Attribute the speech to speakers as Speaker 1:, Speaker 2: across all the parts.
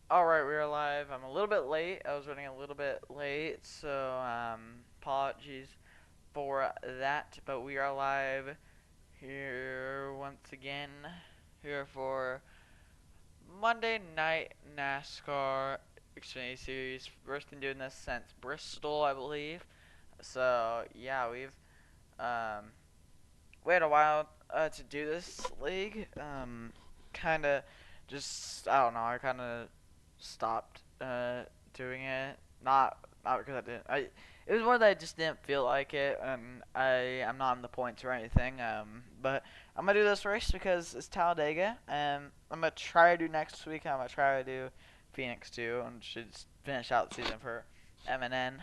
Speaker 1: Alright, we are live. I'm a little bit late. I was running a little bit late, so apologies for that. But we are live here once again, here for Monday Night NASCAR Xfinity Series. First been doing this since Bristol, I believe. So yeah, we've um, waited a while to do this league. Kind of just I don't know. I kind of stopped doing it. Not because I didn't. It was more that I just didn't feel like it, and I'm not in the points or anything. But I'm gonna do this race because it's Talladega, and I'm gonna try to do next week. I'm gonna try to do Phoenix too, and should finish out the season for MNN,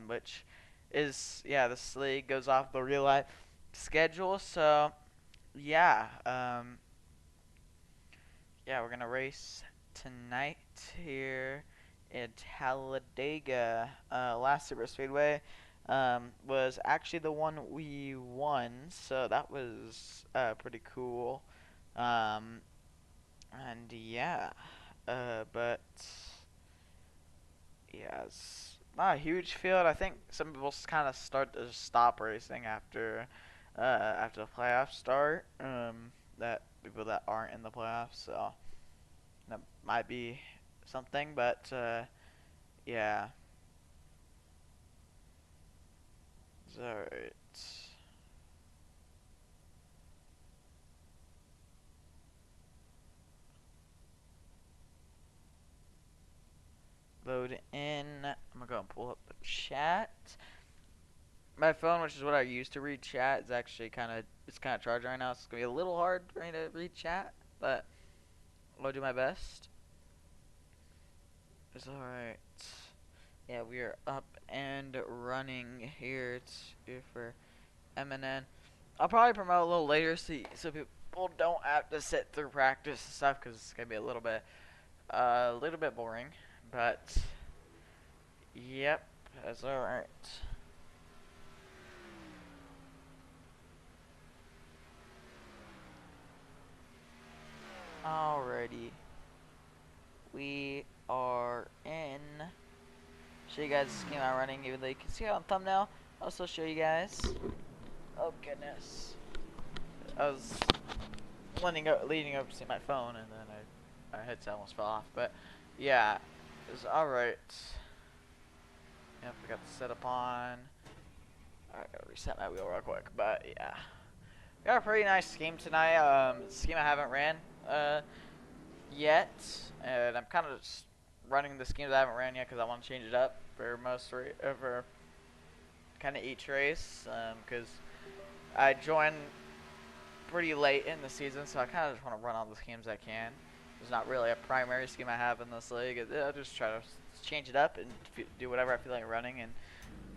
Speaker 1: which is yeah. This league goes off the real life schedule, so yeah. Yeah, we're gonna race tonight here in Talladega. Last Super Speedway was actually the one we won, so that was pretty cool. Um, and yeah, but yeah, it's not a huge field. I think some people kind of start to stop racing after the playoffs start. That people that aren't in the playoffs, so that might be something. But yeah, alright. Load in. I'm gonna go and pull up the chat. My phone, which is what I use to read chat, is actually kind of charged right now. So it's gonna be a little hard for me to read chat, but I'll do my best. It's alright. Yeah, we are up and running here. For MNN. I'll probably promote a little later so people don't have to sit through practice and stuff because it's gonna be a little bit boring. But yep, that's alright. Alrighty, we are in. Show you guys the scheme I'm running, even though you can see it on thumbnail. I'll also show you guys. Oh goodness, I was leaning over to see my phone, and then my headset almost fell off. But yeah, it's alright. Yep, we got the setup on. Alright, gotta reset my wheel real quick. But yeah, we got a pretty nice scheme tonight. Scheme I haven't ran yet, and I'm kind of just running the schemes I haven't ran yet because I want to change it up for for kind of each race. Because I joined pretty late in the season, so I kind of just want to run all the schemes I can. There's not really a primary scheme I have in this league. I'll just try to change it up and do whatever I feel like running. And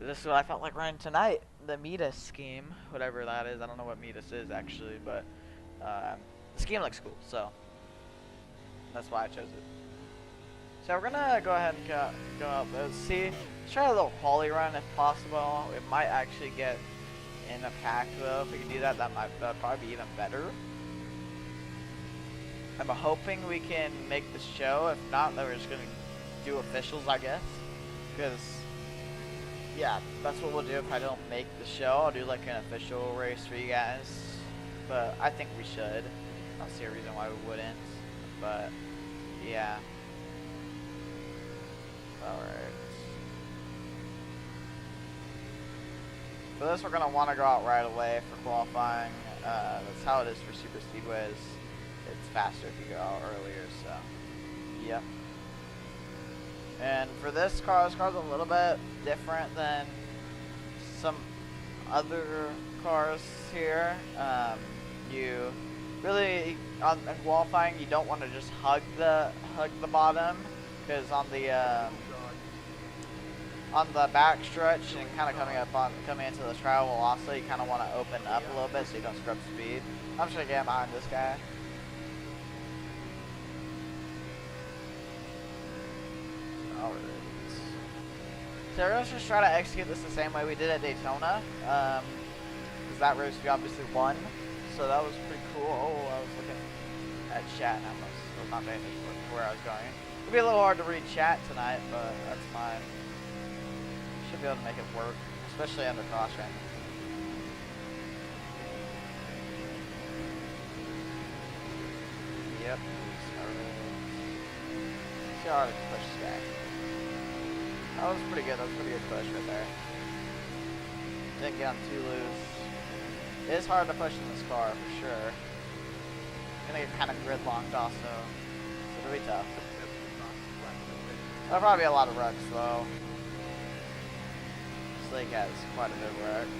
Speaker 1: this is what I felt like running tonight. The Midas scheme, whatever that is. I don't know what Midas is actually, but the scheme looks cool, so that's why I chose it. So we're gonna go ahead and go up. Let's see. Let's try a little quali run if possible. It might actually get in a pack though. If we can do that, that'd probably be even better. I'm hoping we can make the show. If not, then we're just gonna do officials, I guess. Because yeah, that's what we'll do if I don't make the show. I'll do like an official race for you guys. But I think we should. I don't see a reason why we wouldn't. But yeah. Alright. For this, we're going to want to go out right away for qualifying. That's how it is for super speedways. It's faster if you go out earlier, so yep. And for this car's a little bit different than some other cars here. You really on qualifying, you don't want to just hug the bottom, because on the back stretch and kind of coming into the trial velocity, you kind of want to open up a little bit so you don't scrub speed. I'm just gonna get behind this guy. Alright. So we're gonna just try to execute this the same way we did at Daytona, because that race we obviously won, so that was pretty cool. Oh, I was looking at chat and I was not paying attention to where I was going. It'll be a little hard to read chat tonight, but that's fine. Should be able to make it work, especially under caution. Yep. See how hard I can push this guy. That was pretty good. That was a pretty good push right there. Didn't get on too loose. It is hard to push in this car for sure. Gonna get kind of gridlocked also, so it'll be tough. There'll probably be a lot of wrecks though. This lake has quite a bit of wrecks.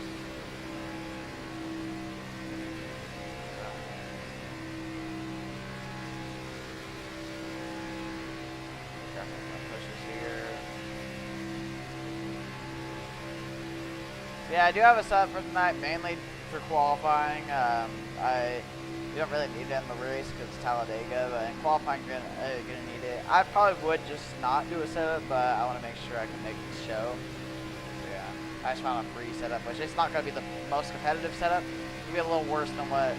Speaker 1: Yeah, I do have a setup for tonight, mainly for qualifying. You don't really need it in the race because it's Talladega, but in qualifying, you're gonna need it. I probably would just not do a setup, but I want to make sure I can make this show. So yeah, I just found a free setup, which it's not gonna be the most competitive setup. It'll be a little worse than what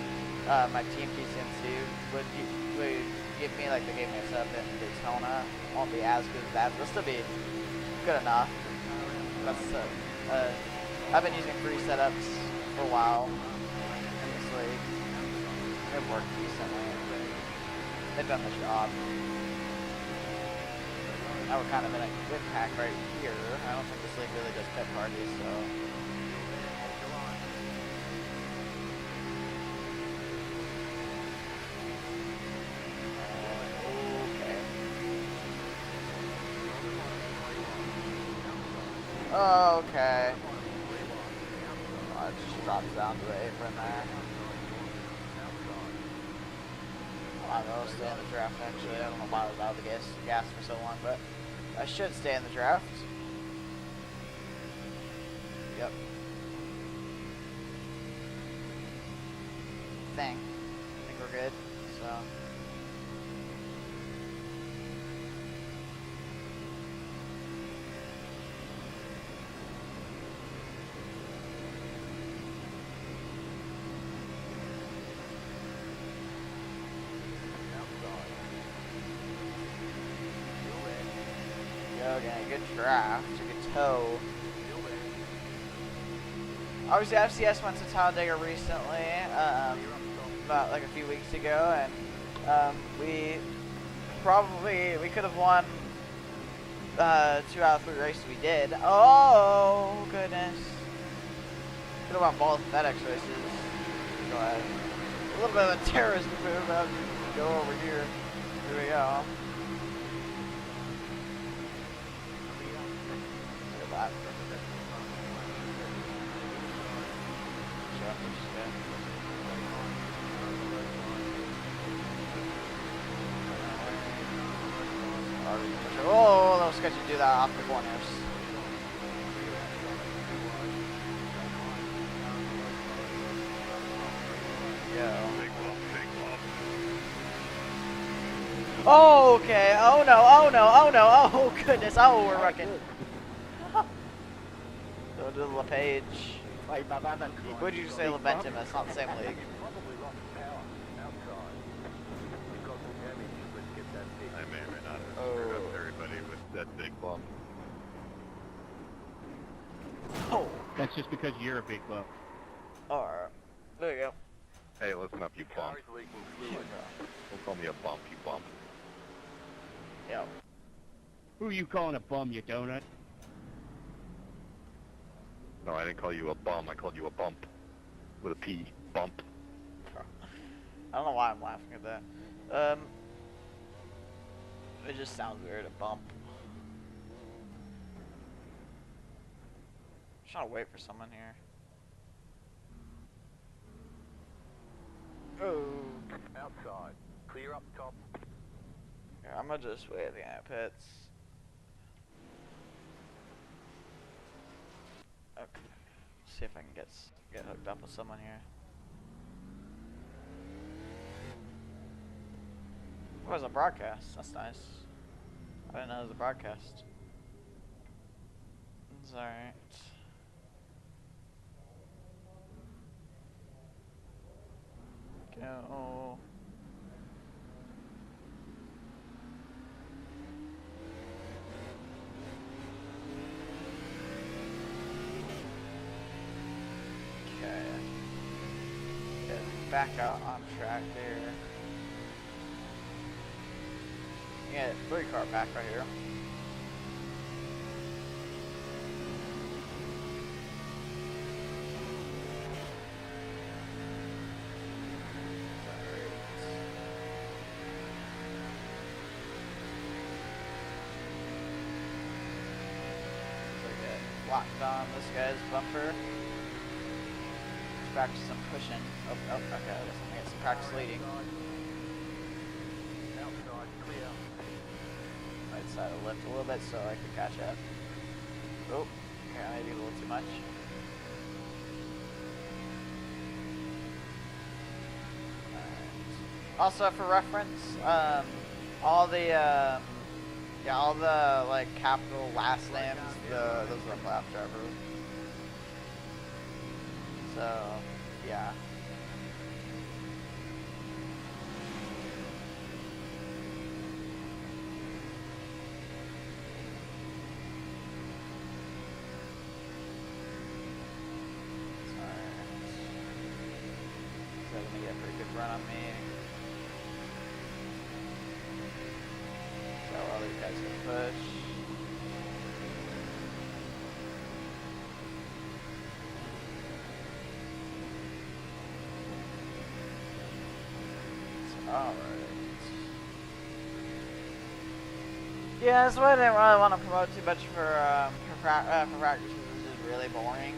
Speaker 1: my team PCNC would give me. Like they gave me a setup in Daytona. Won't be as good as that, but it'll still be good enough. That's I've been using free setups for a while in this league. They've worked decently. They've done the job. Now we're kind of in a good pack right here. I don't think this league really does pit parties, so. Okay. Oh, it just drops down to the apron there. I'll stay in the draft actually. I don't know why I was out of the gas for so long, but I should stay in the draft. Yep. I think we're good. So. Okay, good draft, a good toe. Obviously, FCS went to Talladega recently, about like a few weeks ago, and we could have won 2 out of 3 races we did. Oh goodness, could have won both FedEx races. Go ahead. A little bit of a terrorist move. I'll go over here. Here we go. Oh, that was sketchy to do that off the corners. Oh, okay. Oh no, oh no, oh no, oh goodness, oh we're wrecking. Go to LePage. What did you say, Leventum? That's not the same league.
Speaker 2: I may or may not have screwed up everybody with that big bump.
Speaker 1: Oh.
Speaker 3: That's just because you're a big bump.
Speaker 1: Alright. There you go.
Speaker 2: Hey, listen up, you bump. Don't call me a bump, you bump.
Speaker 1: Yeah.
Speaker 3: Who are you calling a bum, you donut?
Speaker 2: No, I didn't call you a bum, I called you a bump. With a P. Bump.
Speaker 1: I don't know why I'm laughing at that. It just sounds weird, a bump. I'm trying to wait for someone here. Oh.
Speaker 4: Outside. Clear up top.
Speaker 1: Here, I'm gonna just wait at the end of pits. Okay. See if I can get hooked up with someone here. Oh, there's a broadcast. That's nice. I didn't know there was a broadcast. It's alright. Go. back out on track there. Yeah, 3-car back right here. Locked on this guy's bumper. Let's practice some pushing. Oh, okay. I guess I'm gonna get some practice leading.
Speaker 4: Outside, clear.
Speaker 1: Right side of lift a little bit so I can catch up. Oh, okay, maybe a little too much. Alright. Also, for reference, all the like capital last names, those are lap drivers. So, yeah. So, gonna get a pretty good run on me. So all these guys can push. Alright. Yeah, that's why I didn't really want to promote too much for practice. It's just really boring.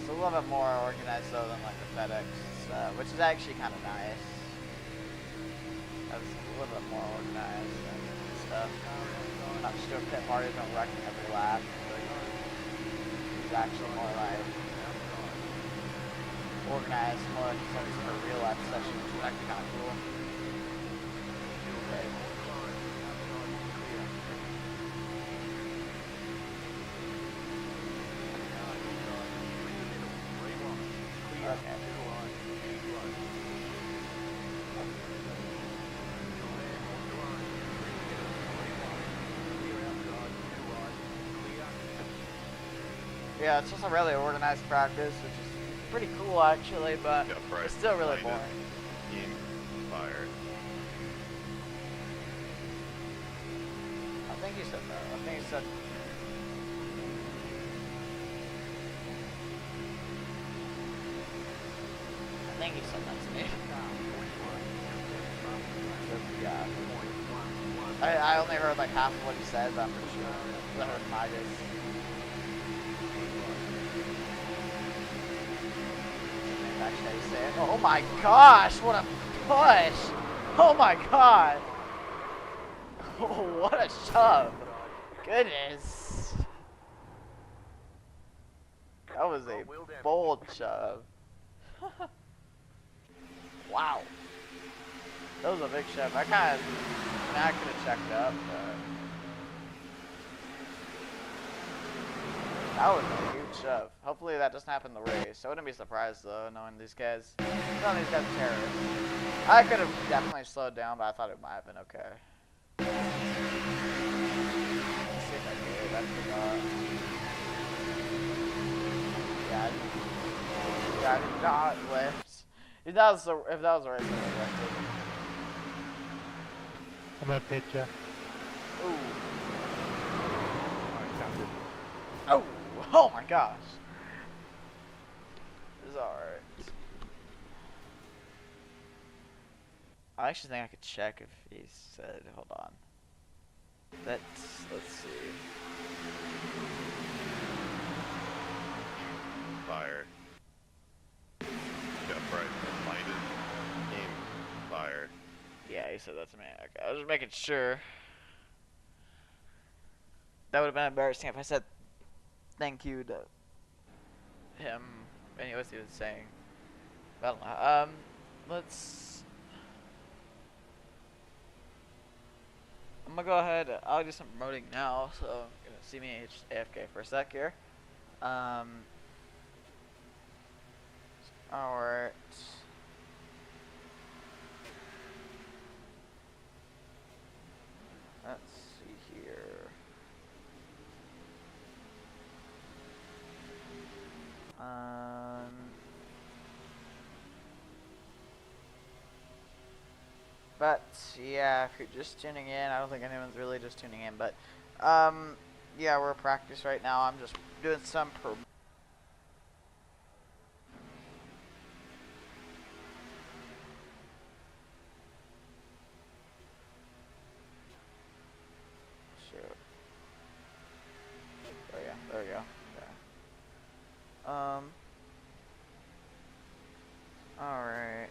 Speaker 1: It's a little bit more organized though than like the FedEx, which is actually kind of nice. That's a little bit more organized and stuff. Not just doing pit parties and wrecking every lap. It's actually more like organized, more like some sort of real life session, which is actually kind of cool. Okay. Okay. Yeah, it's just a really organized practice, which is pretty cool actually, but it's still really boring.
Speaker 2: Team fire.
Speaker 1: I think you said that. I think you said. I think you said that to me. Yeah. I only heard like half of what he said, but I'm pretty sure that was my guess. Actually, how you say it. Oh my gosh, what a push! Oh my god! Oh, what a shove! Goodness! That was a bold shove. Wow. That was a big shove. I could have checked up, but that was a huge shove. Hopefully that doesn't happen in the race. I wouldn't be surprised though, knowing these guys. None of these guys are terrorists. I could have definitely slowed down, but I thought it might have been okay. Let's see if I did. I forgot. Yeah, I did not lift. If that was a race, I would have lifted.
Speaker 5: I'm gonna pitch ya.
Speaker 1: Ooh. Oh! Oh my gosh! It's alright. I actually think I could check if he said, hold on. Let's see.
Speaker 2: Fire. Jeff Price, minded. Team fire.
Speaker 1: Yeah, he said that to me. Okay, I was just making sure. That would have been embarrassing if I said thank you to him. Anyways, he was saying. I don't know. Let's. I'm gonna go ahead. I'll do some promoting now. So you're gonna see me just AFK for a sec here. Alright. Let's see here. But yeah, if you're just tuning in, I don't think anyone's really just tuning in, but yeah, we're in practice right now. I'm just doing some shoot. There we go. Okay. Alright.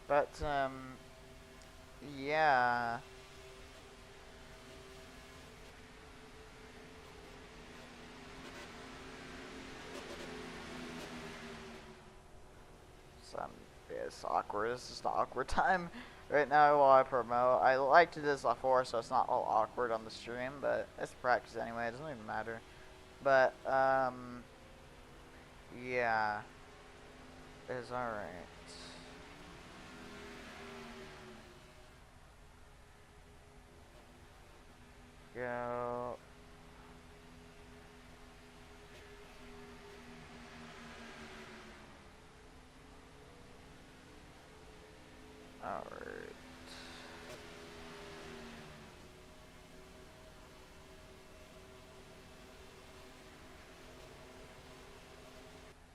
Speaker 1: But, yeah. It's awkward. It's just an awkward time right now while I promote. I like to do this before, so it's not all awkward on the stream, but it's practice anyway. It doesn't even matter. But, yeah. It's alright. Go. Alright.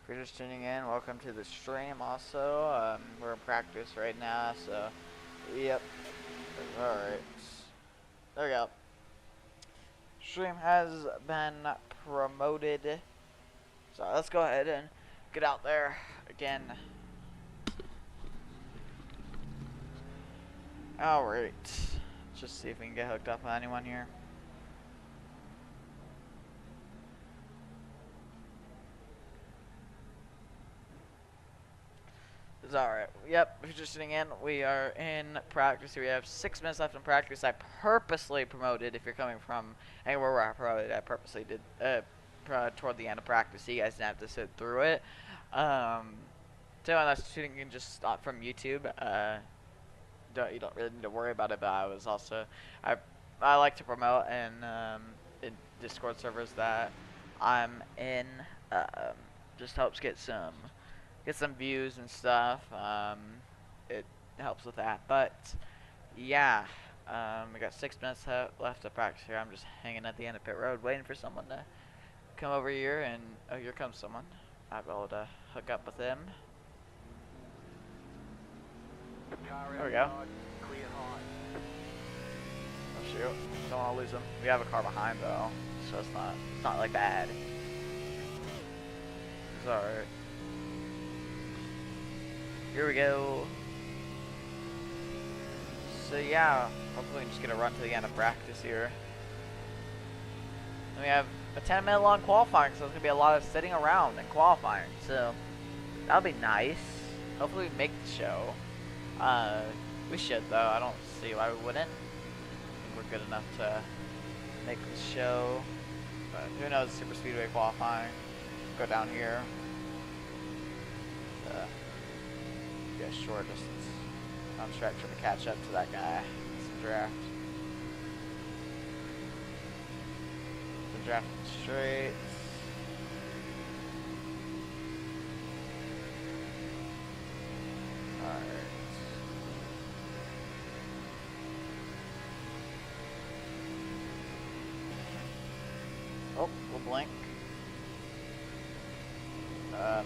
Speaker 1: If you're just tuning in, welcome to the stream also. We're in practice right now, so yep. Alright. There we go. Stream has been promoted. So let's go ahead and get out there again. Alright. Just see if we can get hooked up with anyone here. It's alright. Yep, if you're just sitting in, we are in practice. We have 6 minutes left in practice. I purposely promoted, if you're coming from anywhere where I promoted, I purposely did toward the end of practice so you guys didn't have to sit through it. So unless tuning in just from YouTube, you don't really need to worry about it, but I was also, I like to promote in Discord servers that I'm in, just helps get some views and stuff. It helps with that, but yeah, we got 6 minutes left to practice here. I'm just hanging at the end of pit road waiting for someone to come over here, and oh, here comes someone. I'll be able to hook up with them. There we go. Oh shoot, don't want to lose them. We have a car behind though, so it's not like bad. It's alright. Here we go. So yeah, hopefully we can just get a run to the end of practice here. And we have a 10-minute long qualifying, so there's gonna be a lot of sitting around and qualifying. So that'll be nice. Hopefully we make the show. We should though. I don't see why we wouldn't. I think we're good enough to make the show. But who knows? Super Speedway qualifying. Go down here. Get a short distance on track, trying to catch up to that guy. Some draft. Some draft straight. Alright. Oh, little blink.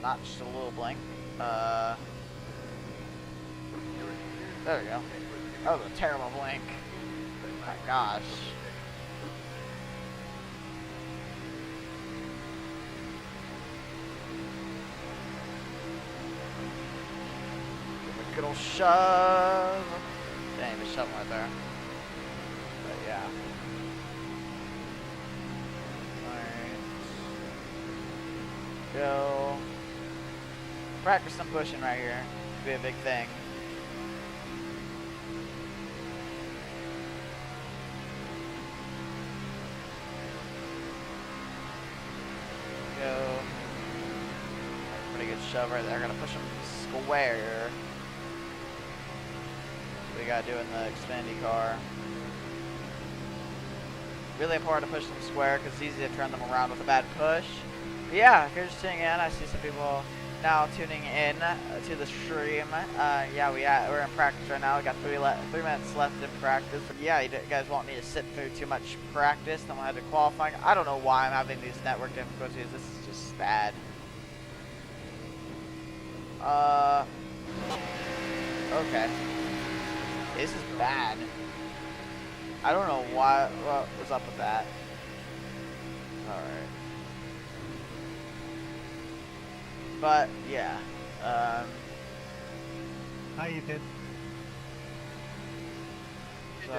Speaker 1: Not just a little blink. There we go. That was a terrible blink. Oh my gosh. Give a good old shove. Dang, even shove right there. But yeah. Alright. Go. Practice some pushing right here. Could be a big thing. Go. Pretty good shove right there. Gonna push him square. What we gotta do in the Xfinity car. Really important to push them square because it's easy to turn them around with a bad push. But yeah, if you're just tuning in, I see some people now tuning in to the stream, yeah, we're in practice right now. We got 3 minutes left in practice. Yeah, you guys won't need to sit through too much practice. Then we'll head to qualifying. I don't know why I'm having these network difficulties. This is just bad. Okay. This is bad. I don't know what was up with that. Alright. But, yeah.
Speaker 5: Hi, Ethan.
Speaker 1: So,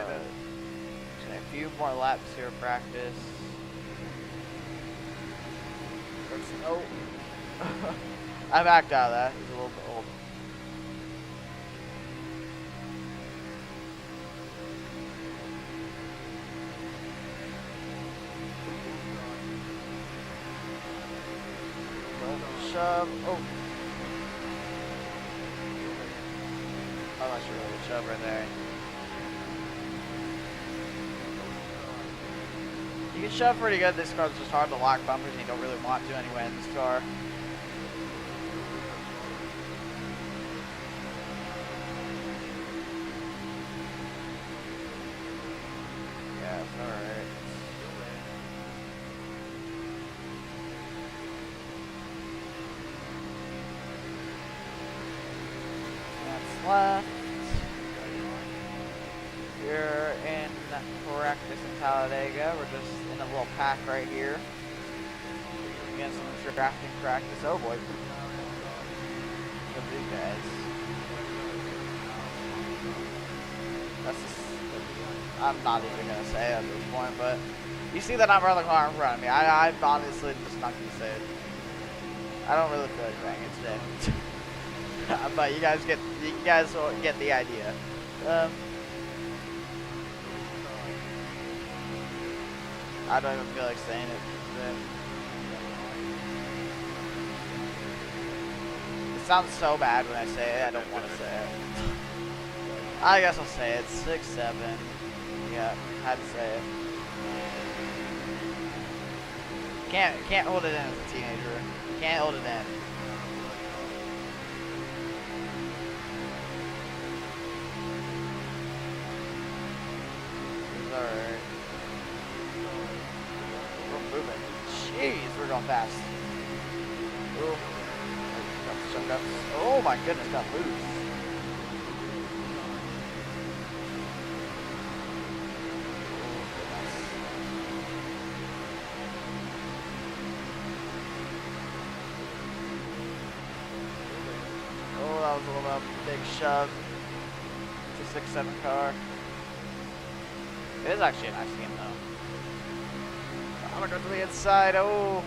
Speaker 1: just a few more laps here of practice. Oh. I backed out of that. It was a little bit old. Shove. Oh. Oh, that's really good shove right there. You can shove pretty good. This car's just hard to lock bumpers, and you don't really want to anyway in this car. Yeah, it's alright. That's left. We're in practice in Talladega. We're just in a little pack right here. Getting some drafting practice. Oh boy. Look at these guys. That's just, I'm not even gonna say it at this point, but you see that I'm running the car in front of me. I'm honestly just not gonna say it. I don't really feel like saying it today. But you guys will get the idea. I don't even feel like saying it. It sounds so bad when I say it. I don't want to say it. I guess I'll say it. 6-7. Yeah, had to say it. Can't hold it in as a teenager. Can't hold it in. Alright. We're moving. Jeez, we're going fast. Ooh. Oh my goodness, got loose. Oh, that was a little big shove. It's a 6-7 car. It is actually a nice game, though. I'm gonna go to the inside. Oh.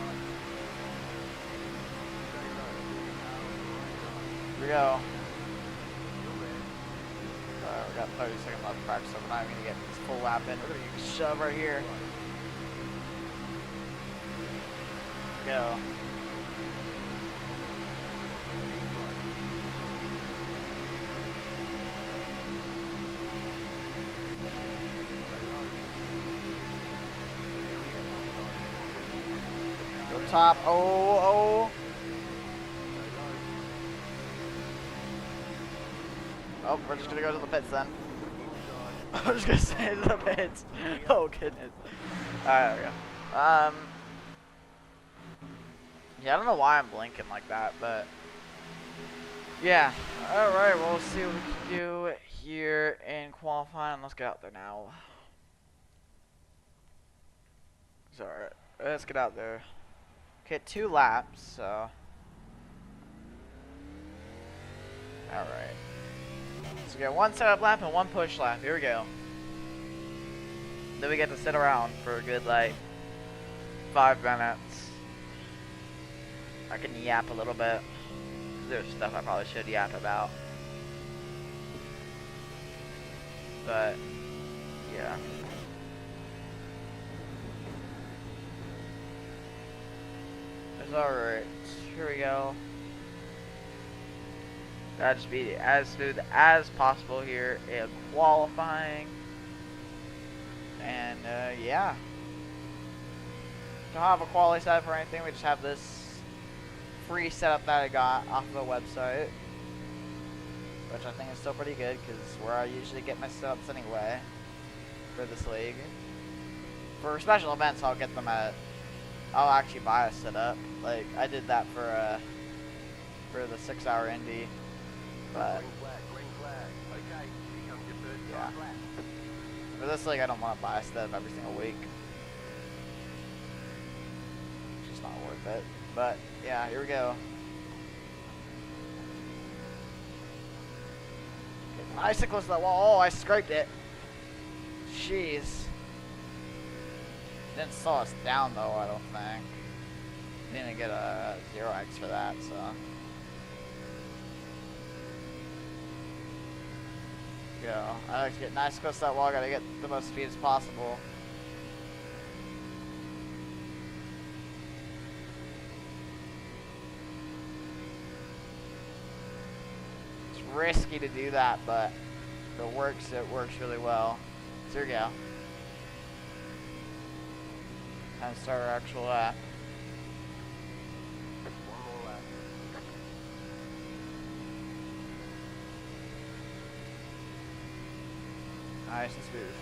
Speaker 1: Here we go. We got 30 seconds left of practice, so we're not even gonna get this full lap in. We're gonna get a shove right here. Go. Top. Oh. Oh, we're just gonna go to the pits then. I'm just gonna say to the pits. Oh goodness. Alright, there we go. Yeah, I don't know why I'm blinking like that, but yeah. Alright, well, we'll see what we can do here in qualifying. Let's get out there now. It's alright. Let's get out there. Okay, 2 laps, so. Alright. So we got 1 setup lap and 1 push lap. Here we go. Then we get to sit around for a good, like, 5 minutes. I can yap a little bit. There's stuff I probably should yap about. But, yeah. Alright, here we go. Gotta just be as smooth as possible here in qualifying. And, yeah. Don't have a quali set for anything, we just have this free setup that I got off of the website, which I think is still pretty good because where I usually get my setups anyway for this league. For special events, I'll get them at. I'll actually buy a setup. Like I did that for the 6-hour Indy, but
Speaker 4: Green flag. Okay, here comes your first
Speaker 1: yeah.
Speaker 4: time lap.
Speaker 1: For this league, I don't want to buy a setup every single week. It's just not worth it. But yeah, here we go. Okay, nice and close to that wall. Oh, I scraped it. Jeez. Didn't slow us down though, I don't think. Didn't get a 0x for that, so. Go. I like to get nice close to that wall. Gotta get the most speed as possible. It's risky to do that, but if it works really well. So here we go. Time to start our actual lap.
Speaker 4: One more lap.
Speaker 1: Nice and smooth.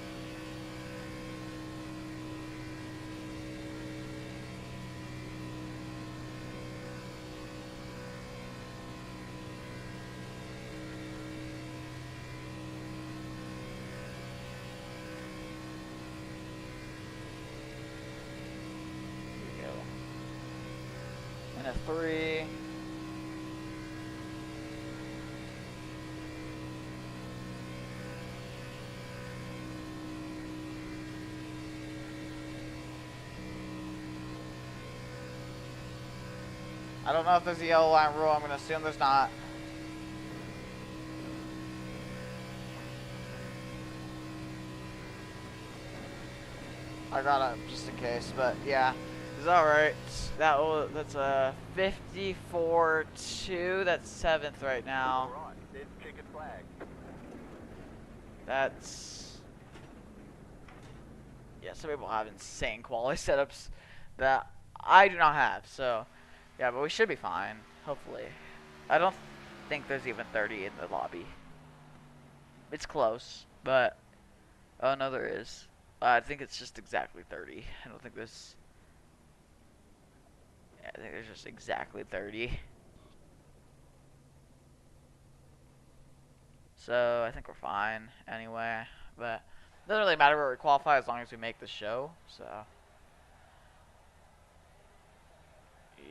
Speaker 1: Here we go. And a 3. I don't know if there's a yellow line rule. I'm going to assume there's not. I got it just in case, but yeah, it's all right. That's a 54-2. That's 7th right now.
Speaker 4: All right, there's the checkered flag.
Speaker 1: That's yeah. Some people have insane quality setups that I do not have. So yeah, but we should be fine. Hopefully, I don't think there's even 30 in the lobby. It's close, but oh no, there is. I think it's just exactly 30. I don't think there's. Yeah, I think there's just exactly 30. So I think we're fine anyway. But it doesn't really matter where we qualify as long as we make the show. So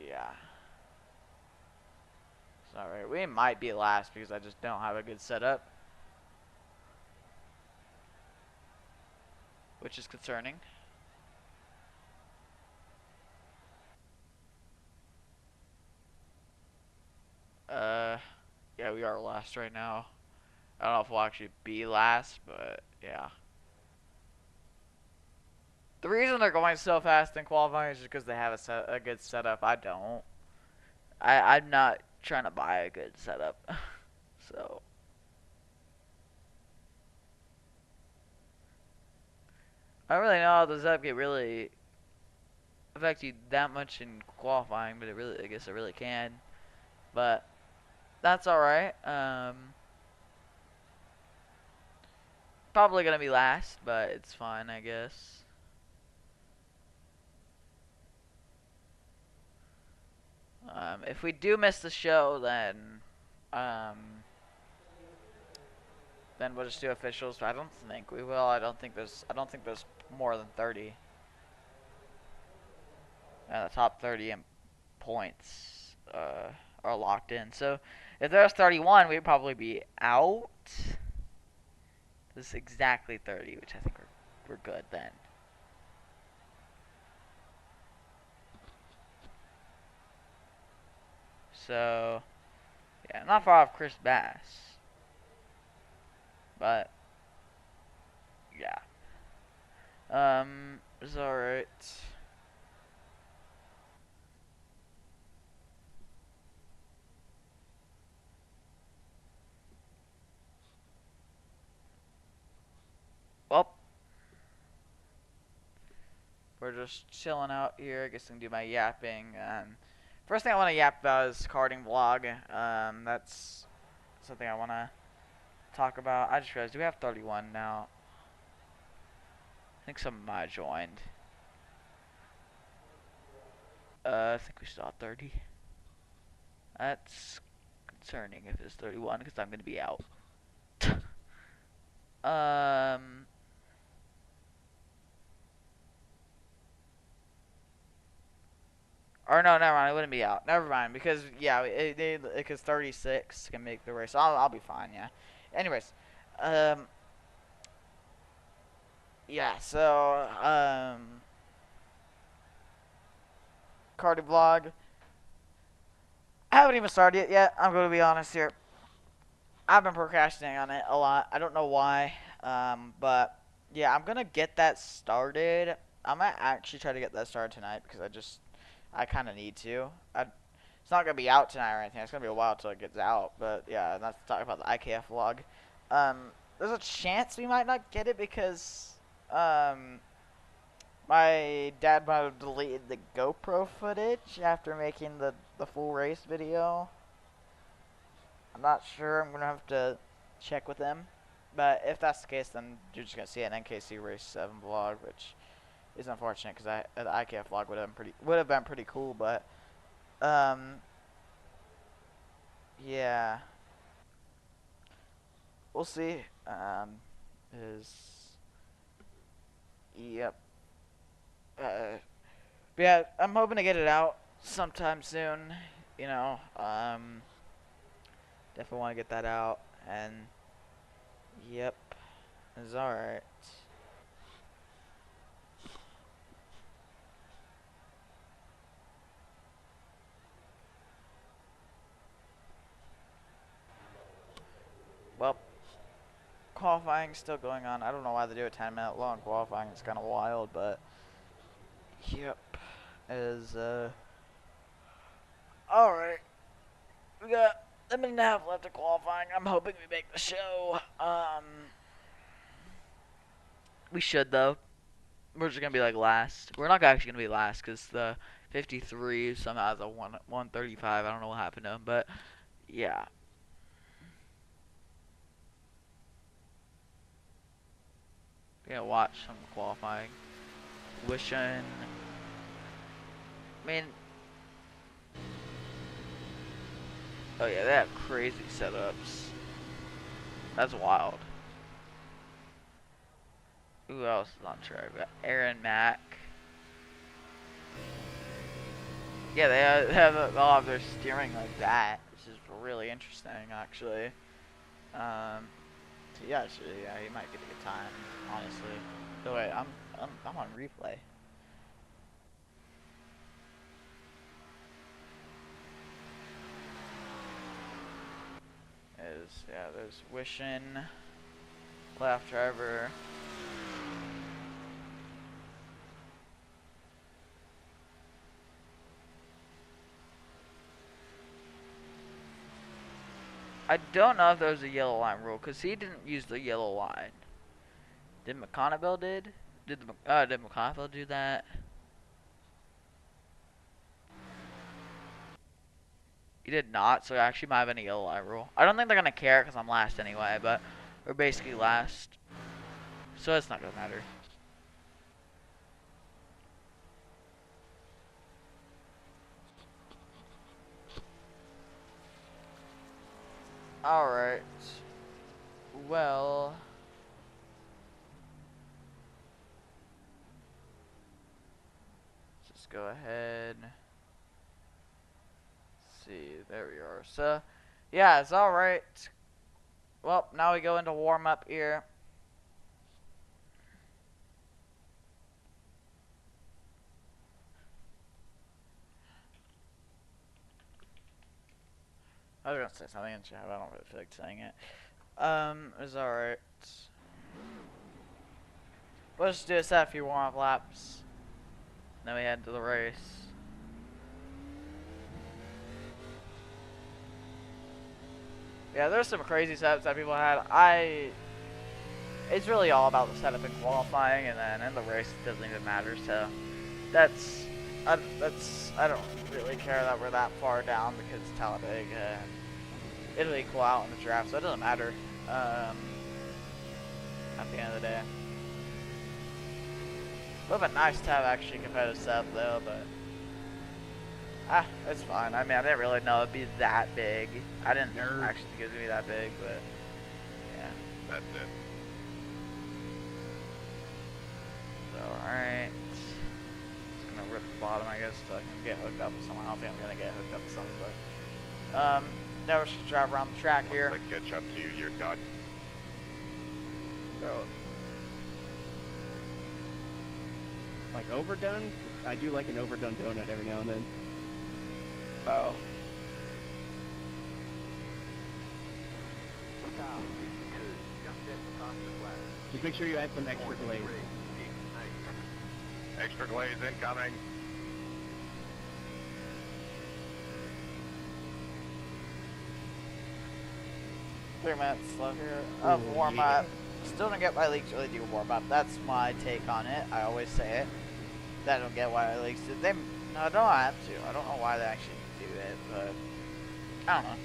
Speaker 1: yeah. It's alright. We might be last because I just don't have a good setup, which is concerning. Yeah, we are last right now. I don't know if we'll actually be last, but yeah. The reason they're going so fast in qualifying is just because they have a good setup. I don't. I'm not trying to buy a good setup. So. I don't really know how the setup can really affect you that much in qualifying, but I guess it really can. But that's alright. Probably gonna be last, but it's fine, I guess. If we do miss the show, then we'll just do officials. But I don't think we will. I don't think there's more than 30. The top 30 in points are locked in. So if there's 31, we'd probably be out. This is exactly 30, which I think we're good then. So yeah, not far off Chris Bass, but yeah, it's alright. Well, we're just chilling out here. I guess I can do my yapping and First thing I want to yap about is karting vlog. That's something I want to talk about. I just realized, do we have 31 now? I think some might have joined. I think we still have 30. That's concerning if it's 31, because I'm going to be out. Or no, never mind. It wouldn't be out. Never mind, because yeah, because 36 can make the race. I'll be fine. Yeah. Anyways, yeah. So karting vlog. I haven't even started it yet. I'm going to be honest here. I've been procrastinating on it a lot. I don't know why. But yeah, I'm gonna get that started. I might actually try to get that started tonight because I kind of need to. It's not gonna be out tonight or anything. It's gonna be a while till it gets out. But yeah, let's talk about the IKF vlog. There's a chance we might not get it because my dad might have deleted the GoPro footage after making the full race video. I'm not sure. I'm gonna have to check with him. But if that's the case, then you're just gonna see an NKC Race 7 vlog, which is unfortunate because the IKF vlog would have been pretty cool. But yeah, we'll see. Yep. But yeah, I'm hoping to get it out sometime soon. You know, definitely want to get that out, and yep, it's alright. Well, qualifying's still going on. I don't know why they do a 10-minute long qualifying. It's kind of wild, but yep, is all right. We got a minute and a half left of qualifying. I'm hoping we make the show. We should though. We're just gonna be like last. We're not actually gonna be last because the 53 somehow has a 135. I don't know what happened to him, but yeah. Yeah, watch some qualifying. Wishing. I mean, oh yeah, they have crazy setups. That's wild. Who else is on track? We got Aaron Mack. Yeah, they they'll have their steering like that, which is really interesting, actually. So yeah, he might get a good time, honestly. So wait, I'm on replay. There's Wishing, left driver. I don't know if there's a yellow line rule because he didn't use the yellow line. Did McConnell did? Did McConnell do that? He did not, so it actually might have been a yellow line rule. I don't think they're gonna care because I'm last anyway, but we're basically last, so it's not gonna matter. Alright. Well. Let's just go ahead. Let's see, there we are. So, yeah, it's alright. Well, now we go into warm up here. I was gonna say something in chat, but I don't really feel like saying it. It's alright. Let's just do a set a few warm up laps. Then we head to the race. Yeah, there's some crazy setups that people had. It's really all about the setup in qualifying, and then in the race it doesn't even matter. So that's I don't really care that we're that far down because Talladega, it'll equal out in the draft, so it doesn't matter. At the end of the day, would have been nice to have actually competitive stuff though, but it's fine. I mean, I didn't really know it'd be that big. I didn't actually think it was gonna be that big, but yeah.
Speaker 2: That's it.
Speaker 1: So alright. Just gonna rip the bottom, I guess, so I can get hooked up with someone. I don't think I'm gonna get hooked up with someone, but now we're just gonna drive around the track here.
Speaker 2: Once I catch up to you, you're done.
Speaker 1: So,
Speaker 3: Like overdone? I do like an overdone donut every now and then.
Speaker 1: oh.
Speaker 4: Car 52, just at the fastest lap.
Speaker 3: Just make sure you add some extra glaze.
Speaker 4: 3, 8.
Speaker 2: Extra glaze incoming.
Speaker 1: Three minutes left here of
Speaker 3: Ooh,
Speaker 1: warm
Speaker 3: yeah.
Speaker 1: up. Still don't get why leagues really do warm up. That's my take on it. I always say it. I don't get why leagues do. They no, don't have to. I don't know why they actually do it, but I don't know.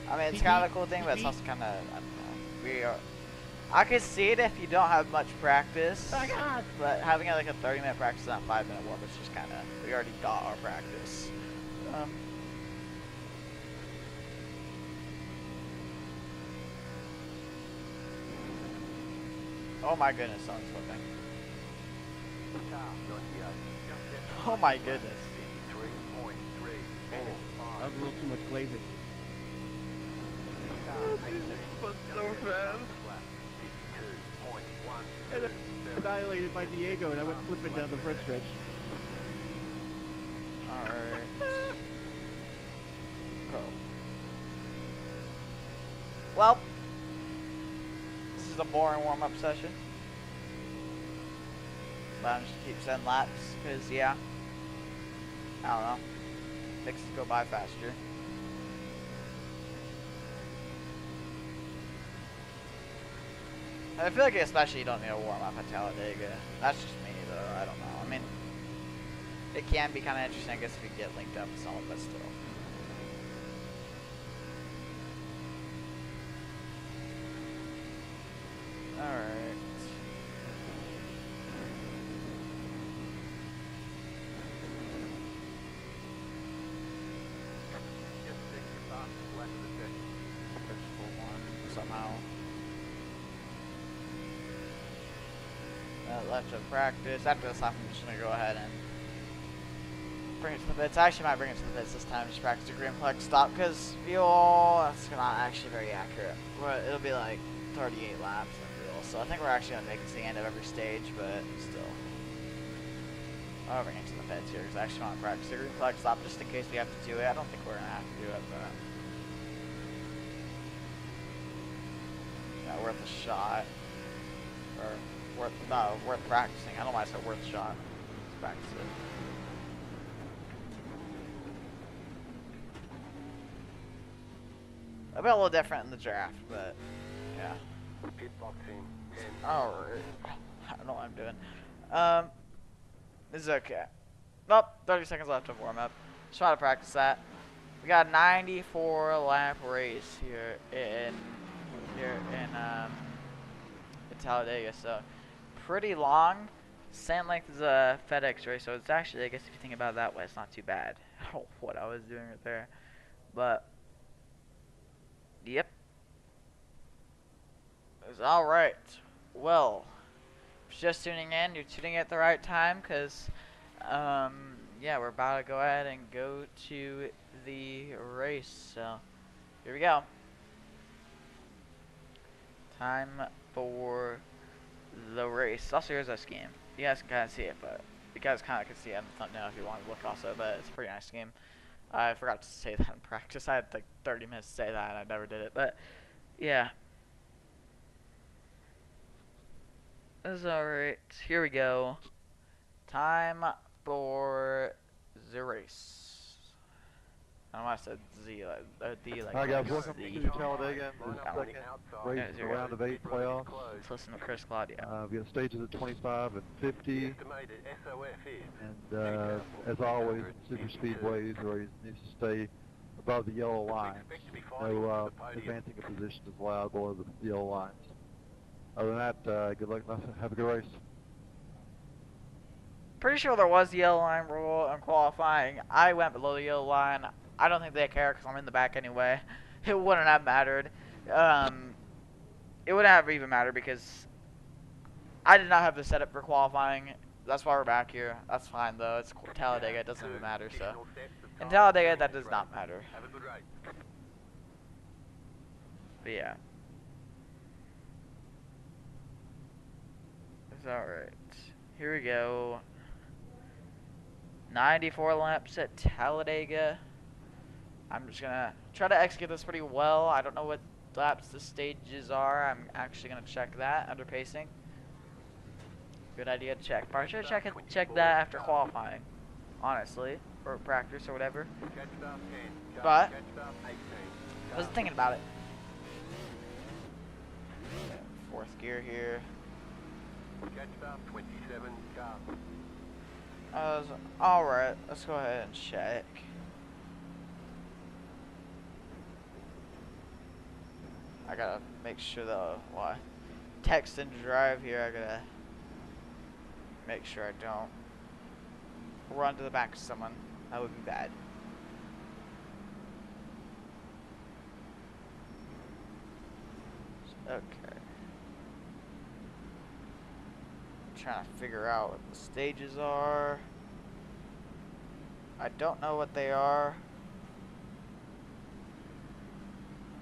Speaker 1: I mean, it's kind of a cool thing, but it's also kind of I don't know. I could see it if you don't have much practice.
Speaker 3: Oh my God.
Speaker 1: But having like a 30-minute practice and a 5-minute warm is just kind of we already got our practice. Oh my goodness, someone's flipping.
Speaker 4: Car 98, just at
Speaker 1: Oh my goodness.
Speaker 4: 53.3.
Speaker 3: That was a little too much glazing.
Speaker 4: Car 18,
Speaker 2: But
Speaker 4: just
Speaker 2: so
Speaker 4: at the
Speaker 2: fast.
Speaker 4: fastest lap. 52.1.
Speaker 3: And annihilated by Diego, and I went flipping down the front stretch.
Speaker 1: Alright. Well, this is a boring warm-up session. But I'm just keep setting laps, because, yeah. I don't know. Makes it go by faster. I feel like especially you don't need a warm-up at Talladega. That's just me, though. I don't know. I mean, it can be kind of interesting, I guess, if you get linked up with someone, but still. Alright.
Speaker 4: Just take the fastest lap of the day.
Speaker 1: First full one, somehow. Left of practice. After this lap, I'm just going to go ahead and bring it to the pits. I actually might bring it to the pits this time, just practice the green flag stop, because fuel, that's not actually very accurate. But it'll be like 38 laps in fuel, so I think we're actually going to make it to the end of every stage, but still. I'll bring it to the pits here, because I actually want to practice the green flag stop, just in case we have to do it. I don't think we're going to have to do it, but yeah, worth a shot. Or worth practicing. I don't know why I said worth a shot. Let's practice it. It'll be a little different in the draft, but yeah.
Speaker 4: Pit boxing 10.
Speaker 1: Alright. I don't know what I'm doing. This is okay. Nope, 30 seconds left of warm up. Just try to practice that. We got a 94 lap race here in Talladega, so pretty long. Same length as a FedEx race, so it's actually, I guess if you think about it that way, it's not too bad. I don't know what I was doing right there, but yep. It was alright. Well, if you're just tuning in, you're tuning at the right time, because yeah, we're about to go ahead and go to the race, so here we go. Time for the race. Also, here's our scheme. You guys can kind of see it, but you guys kind of can see it in the thumbnail if you want to look also, but it's a pretty nice scheme. I forgot to say that in practice. I had like 30 minutes to say that, and I never did it, but yeah. That's alright. Here we go. Time for the race. I don't know why I said Z, like, D, like,
Speaker 2: Alright guys,
Speaker 1: like
Speaker 2: welcome
Speaker 1: Z.
Speaker 2: to Talladega and
Speaker 4: Line
Speaker 2: the
Speaker 4: up on the
Speaker 2: second
Speaker 4: outside.
Speaker 2: race
Speaker 1: Yeah,
Speaker 2: of the
Speaker 1: zero.
Speaker 2: round of 8 playoffs.
Speaker 1: Let's listen to Chris Claudio.
Speaker 2: We have stages at 25 and 50,
Speaker 4: Estimated SOF is
Speaker 2: and as always, in super speedways, the race needs to stay above the yellow lines.
Speaker 4: expect to be fighting
Speaker 2: No
Speaker 4: for the podium.
Speaker 2: advancing of position is allowed below the yellow lines. Other than that, good luck, have a good race.
Speaker 1: Pretty sure there was the yellow line rule in qualifying. I went below the yellow line. I don't think they care because I'm in the back anyway. It wouldn't have mattered. It wouldn't have even mattered because I did not have the setup for qualifying. That's why we're back here. That's fine though. It's Talladega. It doesn't even matter. So in Talladega, that does not matter.
Speaker 4: Have a good race.
Speaker 1: But yeah. It's alright. Here we go. 94 laps at Talladega. I'm just gonna try to execute this pretty well. I don't know what laps the stages are. I'm actually gonna check that under pacing. Good idea to check. Probably should check that after qualifying, honestly, or practice or whatever.
Speaker 4: Catch start 10.
Speaker 1: But
Speaker 4: Catch start 18.
Speaker 1: I wasn't thinking about it. Fourth gear here.
Speaker 4: Catch start 27. Car.
Speaker 1: Alright, let's go ahead and check. I gotta make sure that text and drive here, I gotta make sure I don't run to the back of someone. That would be bad. Okay. Trying to figure out what the stages are. I don't know what they are.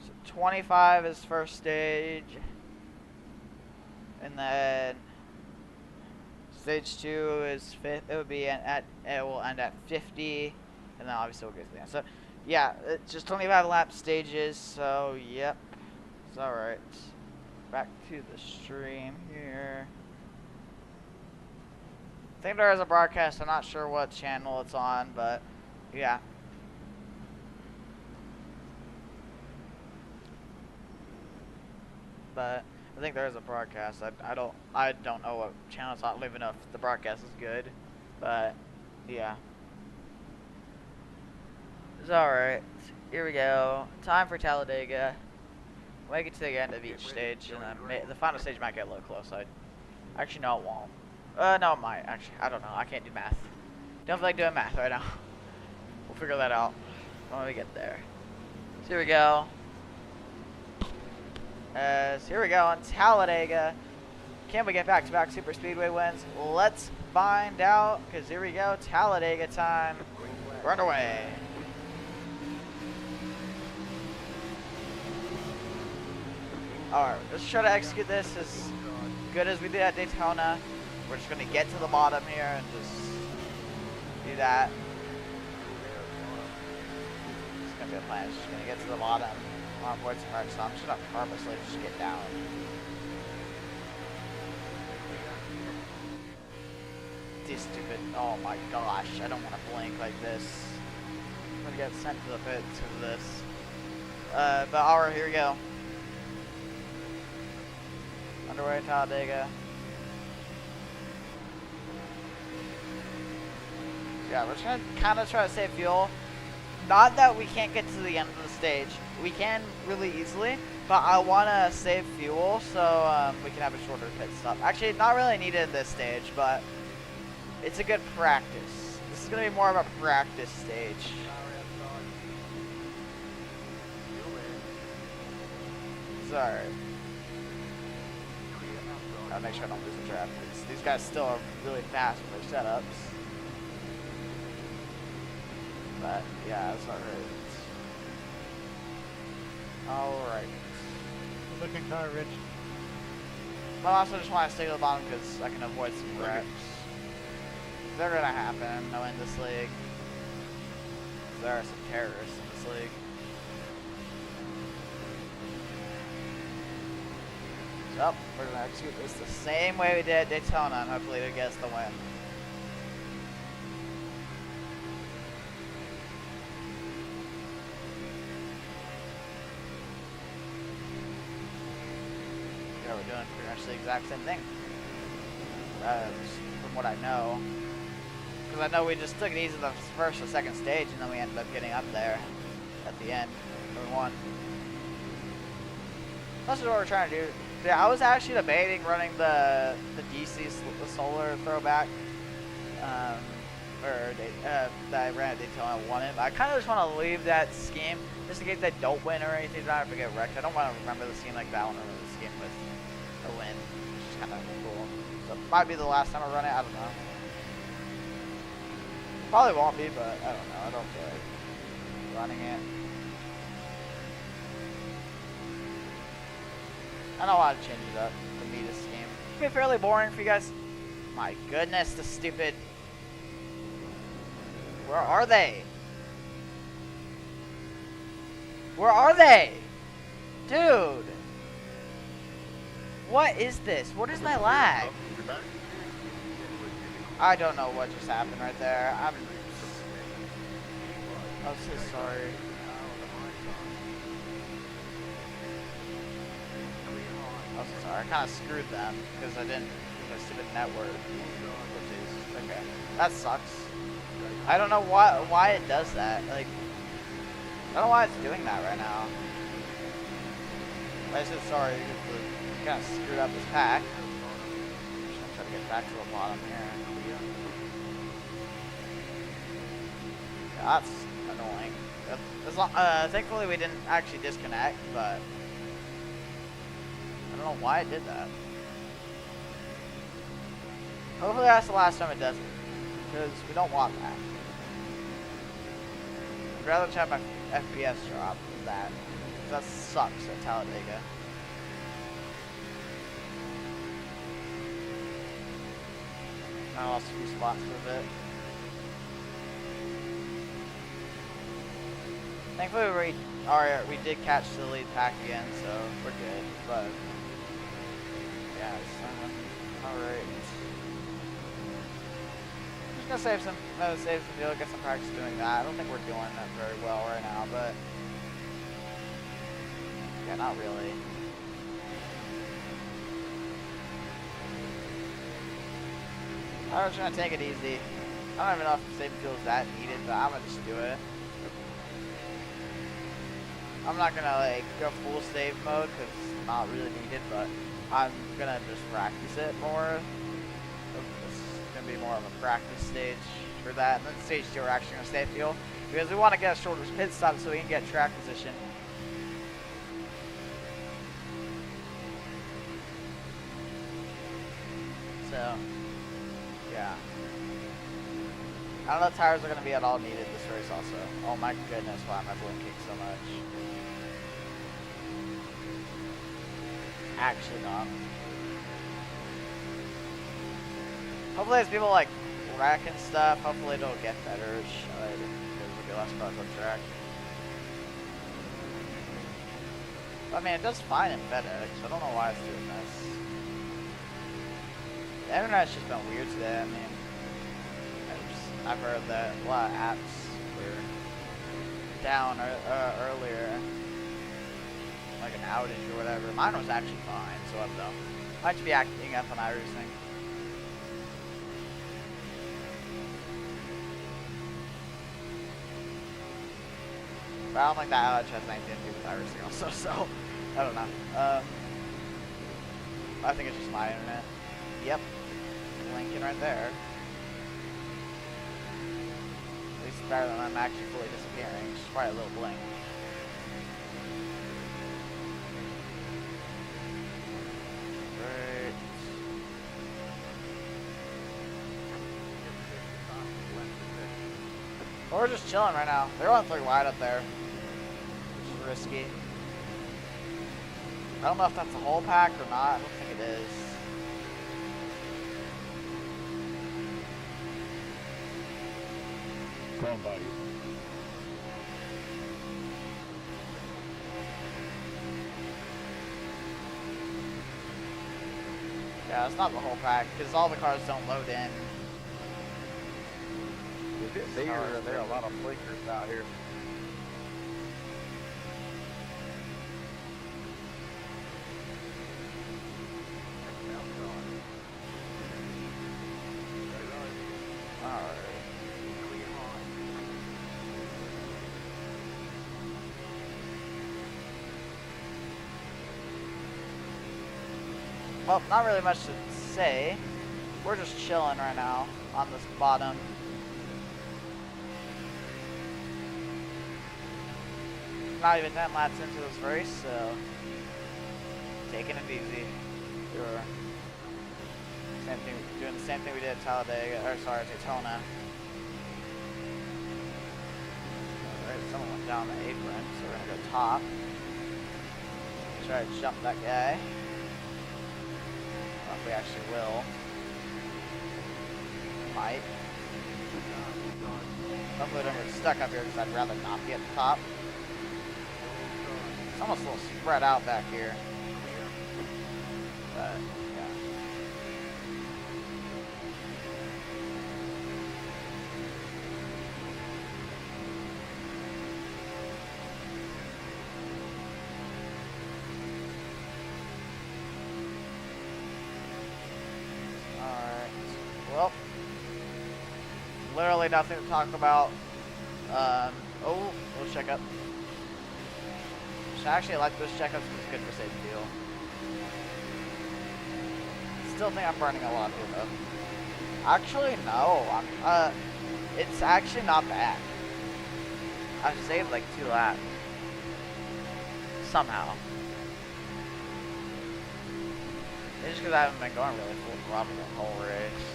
Speaker 1: So 25 is first stage, and then stage 2 is fifth. It would be it will end at 50, and then obviously we'll get to the end. So yeah, it's just 25 lap stages. So yep, it's all right. Back to the stream here. I think there is a broadcast. I'm not sure what channel it's on, but yeah. But I think there is a broadcast. I don't know what channel it's on. Leave enough. The broadcast is good, but yeah. It's all right. Here we go. Time for Talladega. Make it to the end of each stage, and then the final stage might get a little close. Actually, no, it won't. No, it might. Actually, I don't know. I can't do math. Don't feel like doing math right now. We'll figure that out when we get there. So here we go. Here we go on Talladega. Can we get back-to-back super speedway wins? Let's find out, because here we go. Talladega time. We're underway. Alright, let's try to execute this as good as we did at Daytona. We're just going to get to the bottom here and just do that. It's going to be a plan. It's just going to get to the bottom. Avoid some wrecks, so I'm just going to purposely just get down. This stupid, oh my gosh, I don't want to blink like this. I'm going to get sent to the pit because of this. But alright, here we go. Underway Talladega. Yeah, we're just gonna kind of try to save fuel. Not that we can't get to the end of the stage. We can really easily, but I want to save fuel so we can have a shorter pit stop. Actually, not really needed in this stage, but it's a good practice. This is going to be more of a practice stage. Sorry. Gotta make sure I don't lose the traffic. These guys still are really fast with their setups. But yeah, that's not right. Alright.
Speaker 3: Looking car, Rich.
Speaker 1: But I also just want to stay to the bottom because I can avoid some wrecks. They're gonna happen, though, in this league. There are some terrorists in this league. So, we're gonna execute this the same way we did at Daytona and hopefully to get us the win. Yeah, we're doing pretty much the exact same thing. From what I know. Because I know we just took it easy the first or second stage, and then we ended up getting up there at the end. And we won. That's what we're trying to do. Yeah, I was actually debating running the DC solar throwback. That I ran at Daytona and won it. But I kind of just want to leave that scheme just in case they don't win or anything. So I don't get wrecked. I don't want to remember the scheme like that. I want to remember the scheme with a win, which is kind of cool. So it might be the last time I run it. I don't know. Probably won't be, but I don't know. I don't feel like running it. I don't want to change it up to be this game. It's been fairly boring for you guys. My goodness, the stupid. Where are they? Where are they? Dude. What is this? What is my lag? I don't know what just happened right there. I'm so sorry. I'm so sorry. I kind of screwed them because I didn't use my stupid network. Okay. That sucks. I don't know why it does that. Like, I don't know why it's doing that right now. I said sorry because it kind of screwed up this pack. I'm just gonna try to get back to the bottom here. Yeah, that's annoying. Thankfully we didn't actually disconnect, but I don't know why it did that. Hopefully that's the last time it does it, because we don't want that. I'd rather just have my FPS drop than that, because that sucks at Talladega. I lost a few spots with it. Thankfully we did catch the lead pack again, so we're good. But yeah, it's alright. I'm just gonna save some fuel, get some practice doing that. I don't think we're doing that very well right now, but yeah, not really. I'm just gonna take it easy. I don't even know if saving fuel is that needed, but I'm gonna just do it. I'm not gonna like go full save mode because it's not really needed, but I'm gonna just practice it more. It's gonna be more of a practice stage for that. And then stage 2 we're actually gonna save fuel because we want to get a shorter pit stop so we can get track position. So yeah. I don't know if tires are gonna be at all needed this race also. Oh my goodness, why am I blinking so much? Actually not. Hopefully as people like wreck and stuff, hopefully it'll get better. It should, because there'll be less cars on track. I mean, it does fine in FedEx. I don't know why it's doing this. The internet's just been weird today. I mean, I've heard that a lot of apps were down earlier. Like an outage or whatever. Mine was actually fine, so I don't know. Might just be acting up on iRacing. But I don't think that outage has anything to do with iRacing also, so I don't know. I think it's just my internet. Yep. Blinking right there. At least better than I'm actually fully disappearing. Just probably a little blink. We're just chilling right now. They're on 3 wide up there, which is risky. I don't know if that's the whole pack or not. I don't think it is.
Speaker 3: Come on, buddy.
Speaker 1: Yeah, it's not the whole pack because all the cars don't load in.
Speaker 2: There are a lot of flickers out here.
Speaker 1: well, not really much to say. We're just chilling right now on this bottom. Not even 10 laps into this race, so taking it easy. Sure. Same thing, doing the same thing we did at Talladega, or sorry, Daytona. Alright, someone went down the apron, so we're gonna go top. Try to jump that guy. I don't know if we actually will. Might. Hopefully we don't get stuck up here because I'd rather not be at the top. It's almost a little spread out back here. But, yeah. Alright. Well, literally nothing to talk about. Oh, we'll check up. I actually like those checkups because it's good for safe fuel. Still think I'm burning a lot here though. Actually, no. It's actually not bad. I've saved like 2 laps. Somehow. It's just because I haven't been going really full throttle the whole race.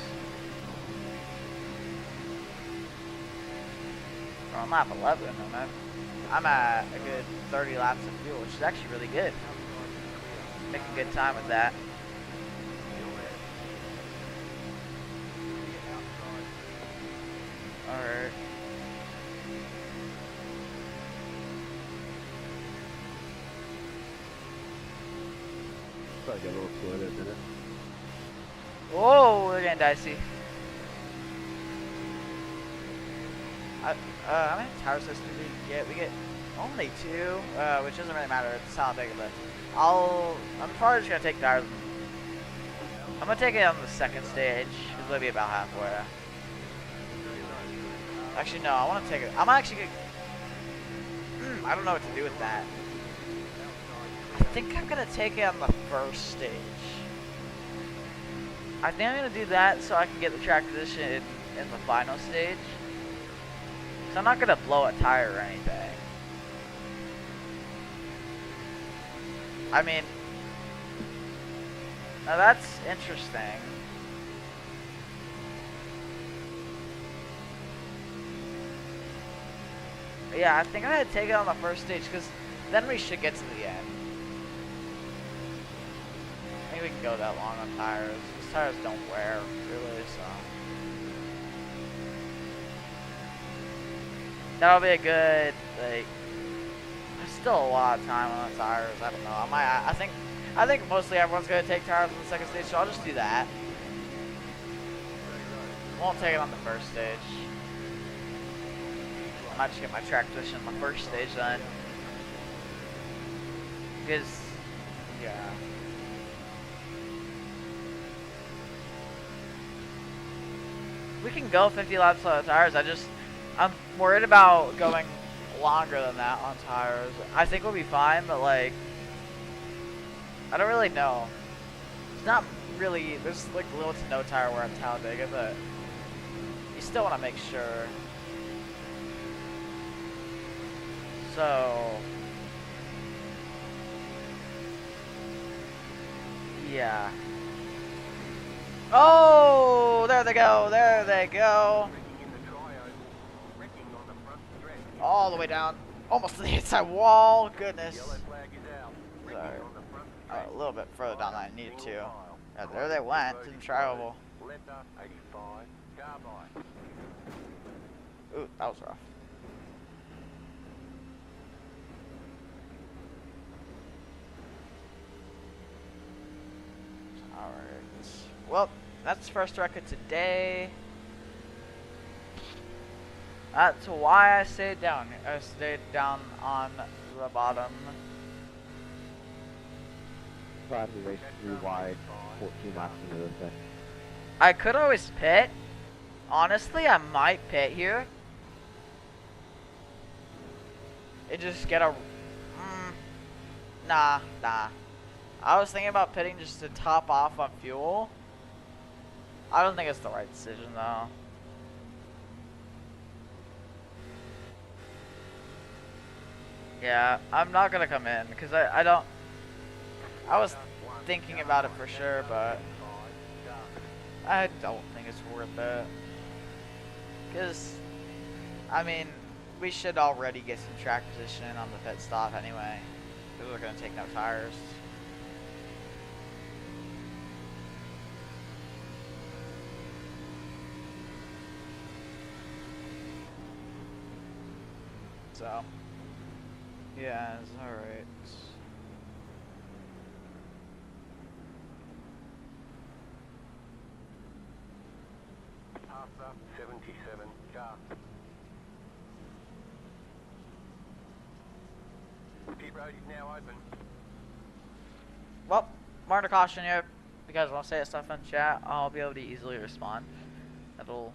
Speaker 1: We're on lap 11 and I'm at a good 30 laps of fuel, which is actually really good. Making good time with that. Alright.
Speaker 2: Probably got a little slow there, didn't it?
Speaker 1: Whoa, we're getting dicey. How many tower systems do we get? We get only 2, which doesn't really matter. It's Talladega, but I'm probably just gonna take tires. I'm gonna take it on the second stage, because it'll be about halfway. Actually, no, I want to take it. I'm actually gonna. I don't know what to do with that. I think I'm gonna take it on the first stage. I think I'm gonna do that so I can get the track position in the final stage. So I'm not gonna blow a tire or anything. I mean, now that's interesting. Yeah, I think I'm gonna take it on the first stage because then we should get to the end. I think we can go that long on tires. These tires don't wear really, so. That'll be a good, like, there's still a lot of time on the tires. I don't know. I think mostly everyone's gonna take tires on the second stage, so I'll just do that. Won't take it on the first stage. I might just get my track position on the first stage then. Because, yeah. We can go 50 laps on the tires. I'm worried about going longer than that on tires. I think we'll be fine, but like, I don't really know. It's not really, there's like little to no tire wear at Talladega, but you still want to make sure. So, yeah. Oh, there they go, there they go. All the way down, almost to the inside wall. Goodness. Sorry. A little bit further down than I needed to. Yeah, there they went. Didn't travel. Ooh, that was rough. Alright. Well, that's the first record today. That's why I stayed down. I stayed down on the bottom.
Speaker 3: Glad we raced 3 wide, 14 laps into this thing.
Speaker 1: I could always pit. Honestly, I might pit here. And just get a... Nah. I was thinking about pitting just to top off on fuel. I don't think it's the right decision though. Yeah, I'm not gonna come in because I don't. I was thinking about it for sure, but I don't think it's worth it. Because, I mean, we should already get some track position on the pit stop anyway. Because we're gonna take no tires. So, yeah, it's alright.
Speaker 4: Pass up 77 car. Pit road is now open.
Speaker 1: Well, more to caution you. If you guys want to say stuff in chat, I'll be able to easily respond. That'll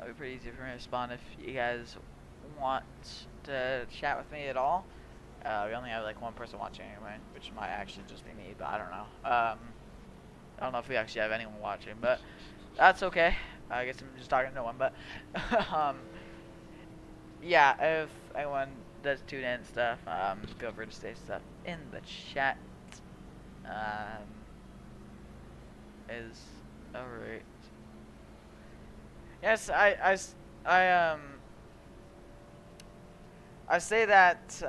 Speaker 1: be pretty easy for me to respond if you guys want to chat with me at all. We only have like one person watching anyway, which might actually just be me, but I don't know. I don't know if we actually have anyone watching, but that's okay. I guess I'm just talking to no one, but yeah, if anyone does tune in and stuff, feel free to say stuff in the chat. Is alright. Yes, I say that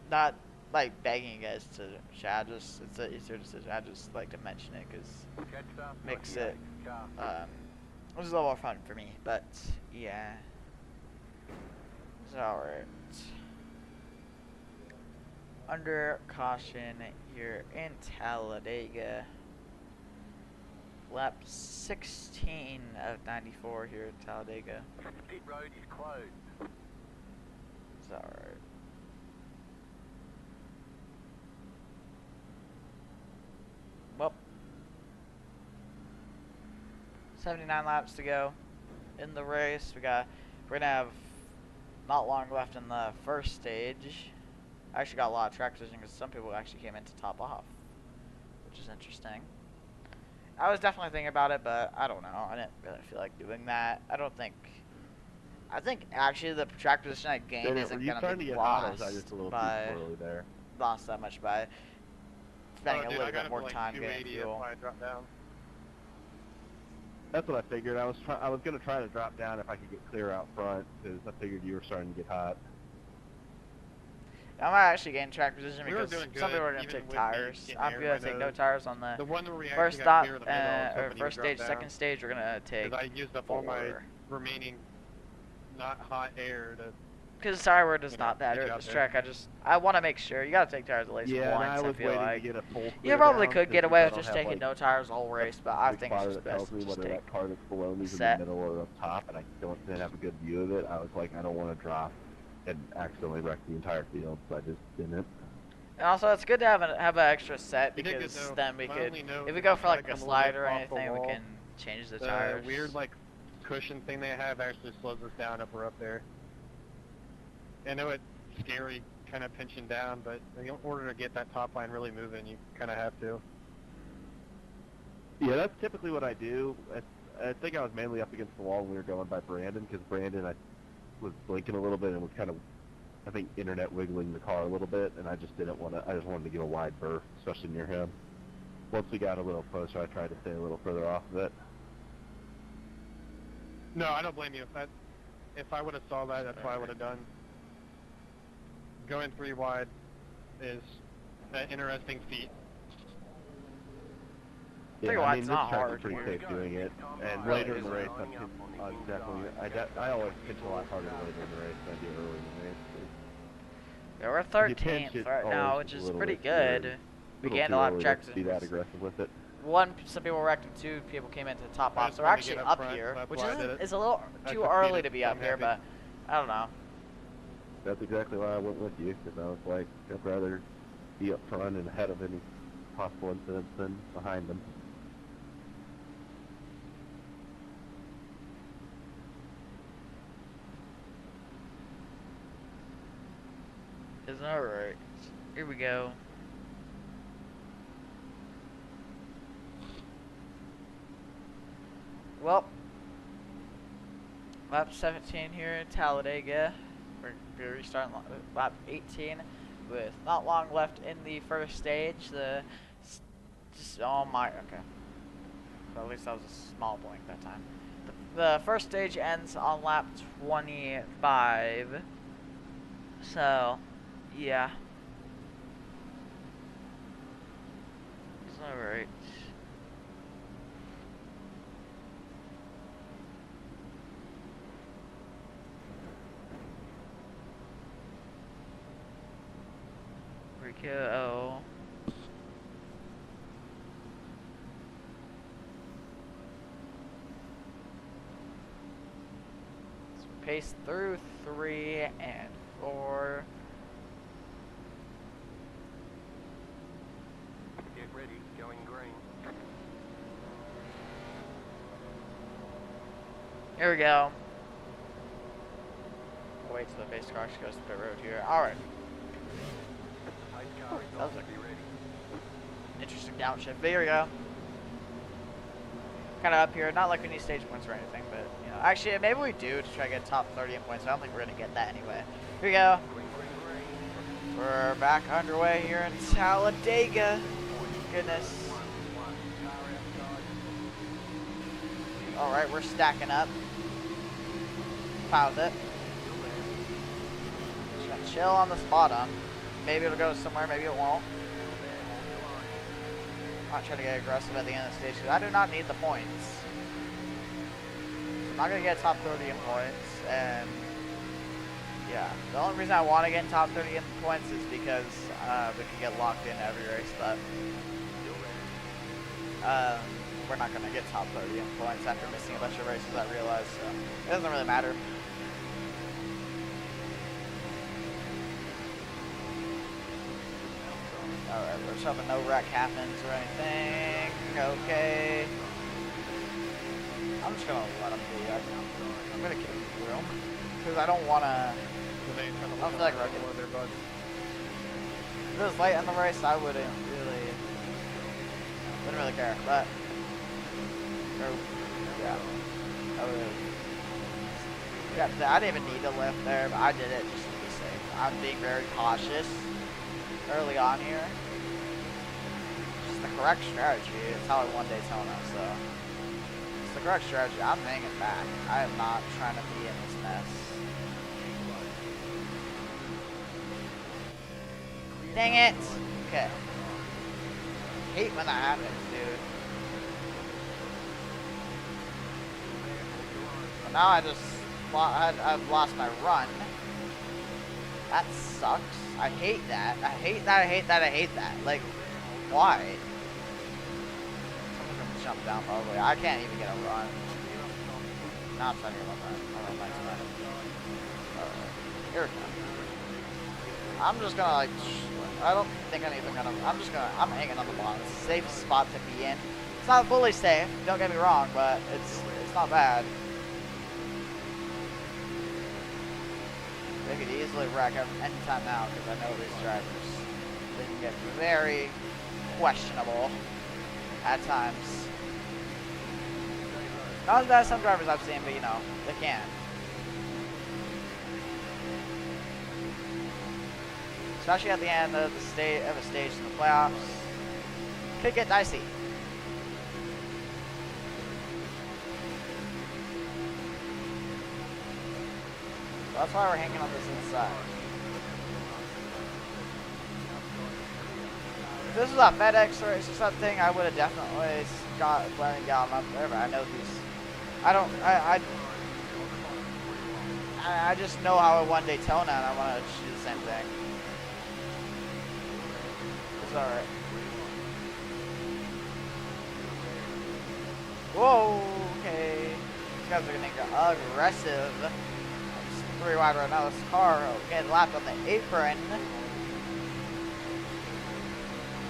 Speaker 1: not like begging you guys to chat. Just it's your decision. I just like to mention it because
Speaker 4: Catch up
Speaker 1: makes
Speaker 4: 98
Speaker 1: it
Speaker 4: car.
Speaker 1: it was a little more fun for me. But yeah, it's alright. Under caution, you're in Talladega. Lap 16 of 94 here at Talladega.
Speaker 4: Pit road is closed.
Speaker 1: It's alright. Well, 79 laps to go in the race. We're gonna have not long left in the first stage. I actually got a lot of track position because some people actually came in to top off, which is interesting. I was definitely thinking about it, but I don't know. I didn't really feel like doing that. I think actually the track position I gained isn't gonna be lost by lost that much by spending a little bit more time getting fuel.
Speaker 2: That's what I figured. I was gonna try to drop down if I could get clear out front because I figured you were starting to get hot.
Speaker 1: I might actually gain track position because some people are gonna take tires. I'm gonna take no tires on the first stop or first stage, second stage. We're gonna take
Speaker 3: I used up all my remaining not hot air to.
Speaker 1: Because the tire wear does not matter at this track. I want to make sure you gotta take tires at least once. I feel like you probably could get away with just taking no tires all race, but I think it's just best to just take
Speaker 2: that car that's below me is in the middle or up top, and I didn't have a good view of it. I was like, I don't want to drop and accidentally wreck the entire field, so I just didn't.
Speaker 1: And also, it's good to have an extra set because then we could, if we go for like a slider or anything, we can change the tires.
Speaker 3: Weird like cushion thing they have actually slows us down if we're up there. I know it's scary, kind of pinching down, but in order to get that top line really moving, you kind of have to.
Speaker 2: Yeah, that's typically what I do. I think I was mainly up against the wall when we were going by Brandon, because Brandon, I was blinking a little bit and was kind of, I think, internet wiggling the car a little bit, and I just didn't want to, I just wanted to give a wide berth, especially near him. Once we got a little closer, I tried to stay a little further off of it.
Speaker 3: No, I don't blame you. If I would have saw that, that's what I would have done. Going 3 wide is an interesting feat.
Speaker 2: Yeah, I mean, this track is pretty safe doing it, and later in the race, I'm definitely, I always pitch a lot harder later in the race than I do early in the race.
Speaker 1: Yeah, we're 13th right now, which is pretty good. We gained a lot of track
Speaker 2: to be that aggressive with it.
Speaker 1: Some people wrecked and 2 people came into the top off, so we're actually up here, which is a little too early to be up here, but I don't know.
Speaker 2: That's exactly why I went with you, because I was like, I'd rather be up front and ahead of any possible incidents than behind them.
Speaker 1: Alright. Here we go. Well, lap 17 here in Talladega. We're restarting lap 18 with not long left in the first stage. Oh my, okay. But at least that was a small blink that time. The first stage ends on lap 25. So, yeah. It's alright. Here we go. So pace through 3 and 4.
Speaker 4: Get ready, going green.
Speaker 1: Here we go. Wait till the base car goes to pit road here. Alright.
Speaker 4: Pace car is
Speaker 1: That
Speaker 4: on,
Speaker 1: was a
Speaker 4: be ready.
Speaker 1: interesting downshift. But here we go. Kind of up here. Not like we need stage points or anything, but, you know. Actually, maybe we do to try to get top 30 in points. I don't think we're going to get that anyway. Here we go.
Speaker 4: Green, green, green.
Speaker 1: We're back underway here in Talladega. Goodness.
Speaker 4: Car outside.
Speaker 1: Alright, we're stacking up. Found it. Just gonna chill on this bottom. Maybe it'll go somewhere, maybe it won't. Not trying to get aggressive at the end of the stage because I do not need the points. I'm not gonna get top 30 in points, and yeah, the only reason I want to get in top 30 in points is because we can get locked in every race, but we're not gonna get top 30 in points after missing a bunch of races, I realize, so it doesn't really matter. Alright, we're just hoping no wreck happens or anything. Okay. I'm just gonna let him be. I'm gonna give him room. Because I don't wanna.
Speaker 3: So they try to
Speaker 1: I don't feel like wrecking.
Speaker 3: one of their bugs.
Speaker 1: If it was late in the race, I wouldn't really care. But. Yeah. I would. Yeah, I didn't even need to lift there, but I did it just to be safe. I'm being very cautious early on here. It's the correct strategy. It's how I won Daytona, so it's the correct strategy. I'm hanging back. I am not trying to be in this mess. Dang it! Okay. Hate when that happens, dude. But now I've lost my run. That sucks. I hate that. I hate that. I hate that. I hate that. Like, why? Someone's gonna jump down probably. I can't even get a run. Now I'm trying to get a run. Alright. Here we go. I'm just gonna like. I don't think I'm even gonna. I'm hanging on the bottom. It's a safe spot to be in. It's not fully safe. Don't get me wrong, but it's not bad. They could easily wreck any time now because I know these drivers. They can get very questionable at times. Not as bad as some drivers I've seen, but you know, they can. Especially at the end of a stage in the playoffs. Could get dicey. That's why we're hanging on this inside. If this was a FedEx race or something, I would have definitely got up there, but I know these. I just know how I won Daytona, and I want to do the same thing. It's alright. Whoa, okay. These guys are getting aggressive. 3 wide right now. This car getting lapped on the apron.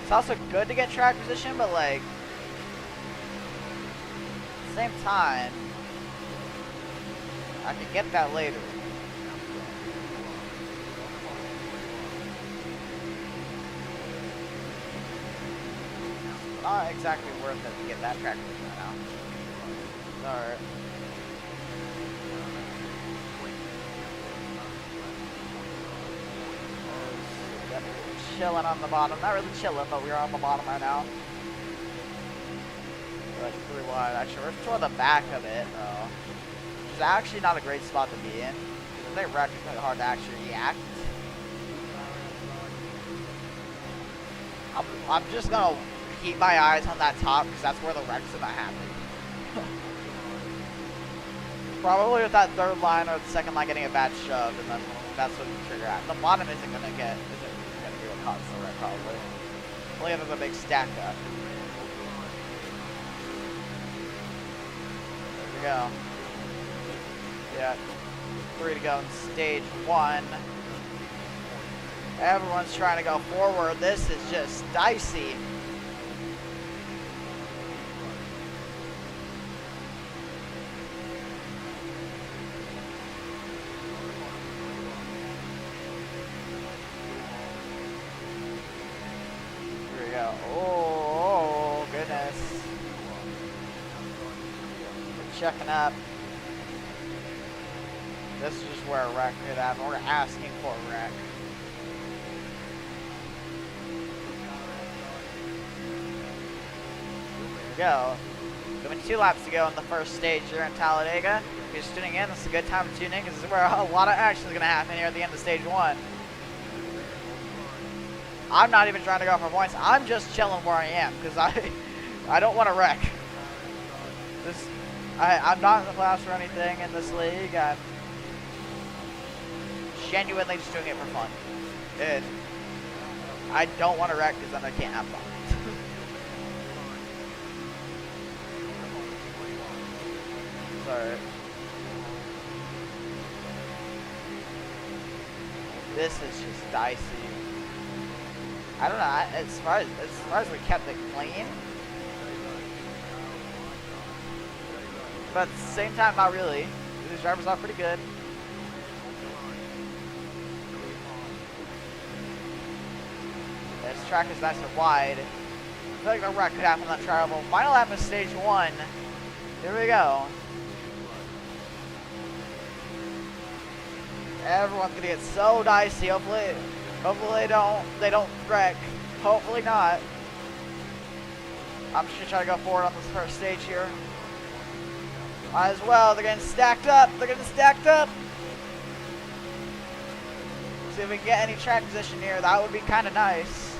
Speaker 1: It's also good to get track position, but like at the same time, I could get that later. not exactly worth it to get that track position right now. Alright. Chilling on the bottom. Not really chilling, but we're on the bottom right now. Like 3 wide. Actually, we're toward the back of it, though. Which is actually not a great spot to be in. Because if they wreck, it's kind of hard to actually react. I'm just gonna keep my eyes on that top because that's where the wreck's gonna happen. Probably with that third line or the second line getting a bad shove, and then that's what the trigger at. The bottom isn't gonna be what causes the wreck probably. Only if there's a big stack up. There we go. Yeah. 3 to go in stage 1. Everyone's trying to go forward. This is just dicey. Here we go. Oh, goodness. We're checking up. This is just where a wreck could happen. We're asking for a wreck. Go. Only 2 laps to go in the first stage here in Talladega. If you're just tuning in, this is a good time to tune in because this is where a lot of action is going to happen here at the end of stage 1. I'm not even trying to go for points. I'm just chilling where I am because I don't want to wreck. I'm not in the class or anything in this league. I'm genuinely just doing it for fun. And I don't want to wreck because then I can't have fun. Sorry. This is just dicey. I don't know. As far as we kept it clean, but at the same time, not really. These drivers are pretty good. This track is nice and wide. I feel like a wreck could happen on that trial. But final lap of stage 1. Here we go. Everyone's gonna get so dicey. Hopefully they don't wreck. Hopefully not. I'm just gonna try to go forward on this first stage here. Might as well. They're getting stacked up. They're getting stacked up. See if we can get any track position here. That would be kind of nice.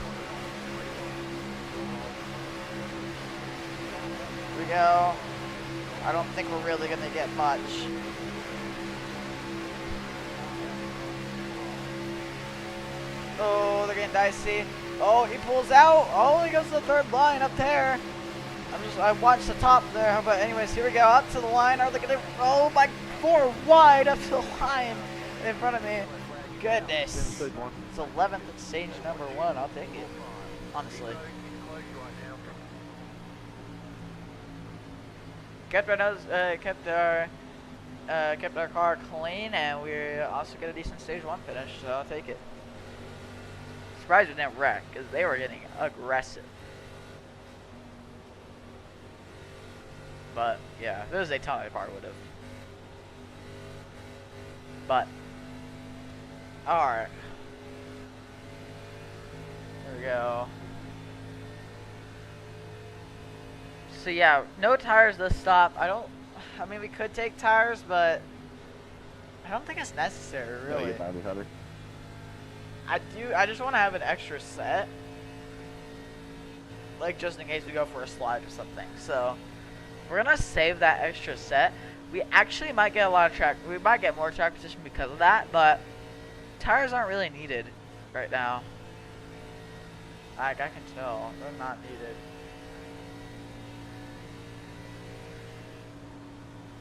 Speaker 1: Here we go. I don't think we're really gonna get much. Oh, they're getting dicey. Oh, he pulls out. Oh, he goes to the third line up there. I watched the top there, but anyways, here we go. Up to the line. Are they gonna? Oh my, 4 wide up to the line in front of me. Goodness. It's 11th at stage number 1. I'll take it. Honestly. Kept our car clean, and we also get a decent stage 1 finish. So I'll take it. Surprised we didn't wreck because they were getting aggressive. But yeah, if it was Daytona, they probably would have. But alright. There we go. So yeah, no tires this stop. I mean, we could take tires, but I don't think it's necessary, really. I just want to have an extra set, like just in case we go for a slide or something. So we're gonna save that extra set. We actually might get a lot of track. We might get more track position because of that, but tires aren't really needed right now. Like I can tell, they're not needed.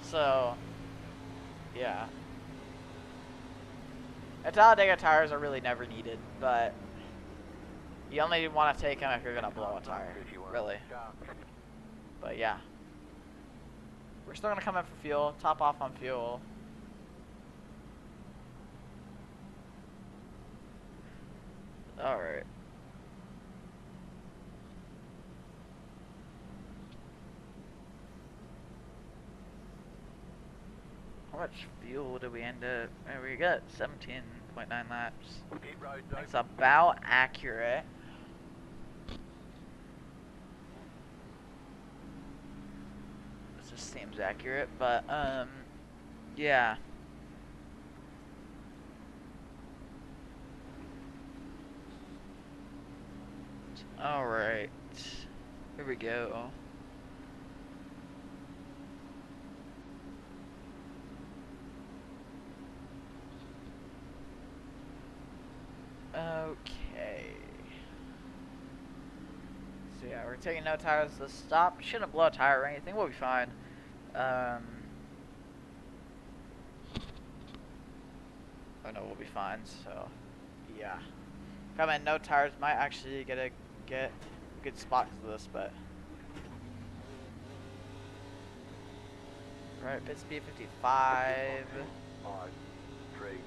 Speaker 1: So yeah. And Talladega tires are really never needed, but you only want to take them if you're going to blow a tire, really. But yeah. We're still going to come in for fuel, top off on fuel. Alright. much fuel did we end up? We got 17.9 laps.
Speaker 4: Pit road's
Speaker 1: That's
Speaker 4: open.
Speaker 1: about accurate. This just seems accurate, but yeah. All right, here we go. Okay. So yeah, we're taking no tires to stop. Shouldn't blow a tire or anything. We'll be fine. Oh no, we'll be fine. So yeah, coming no tires might actually get a good spot to this, but right, pit speed 55.
Speaker 4: 5, 3, 2,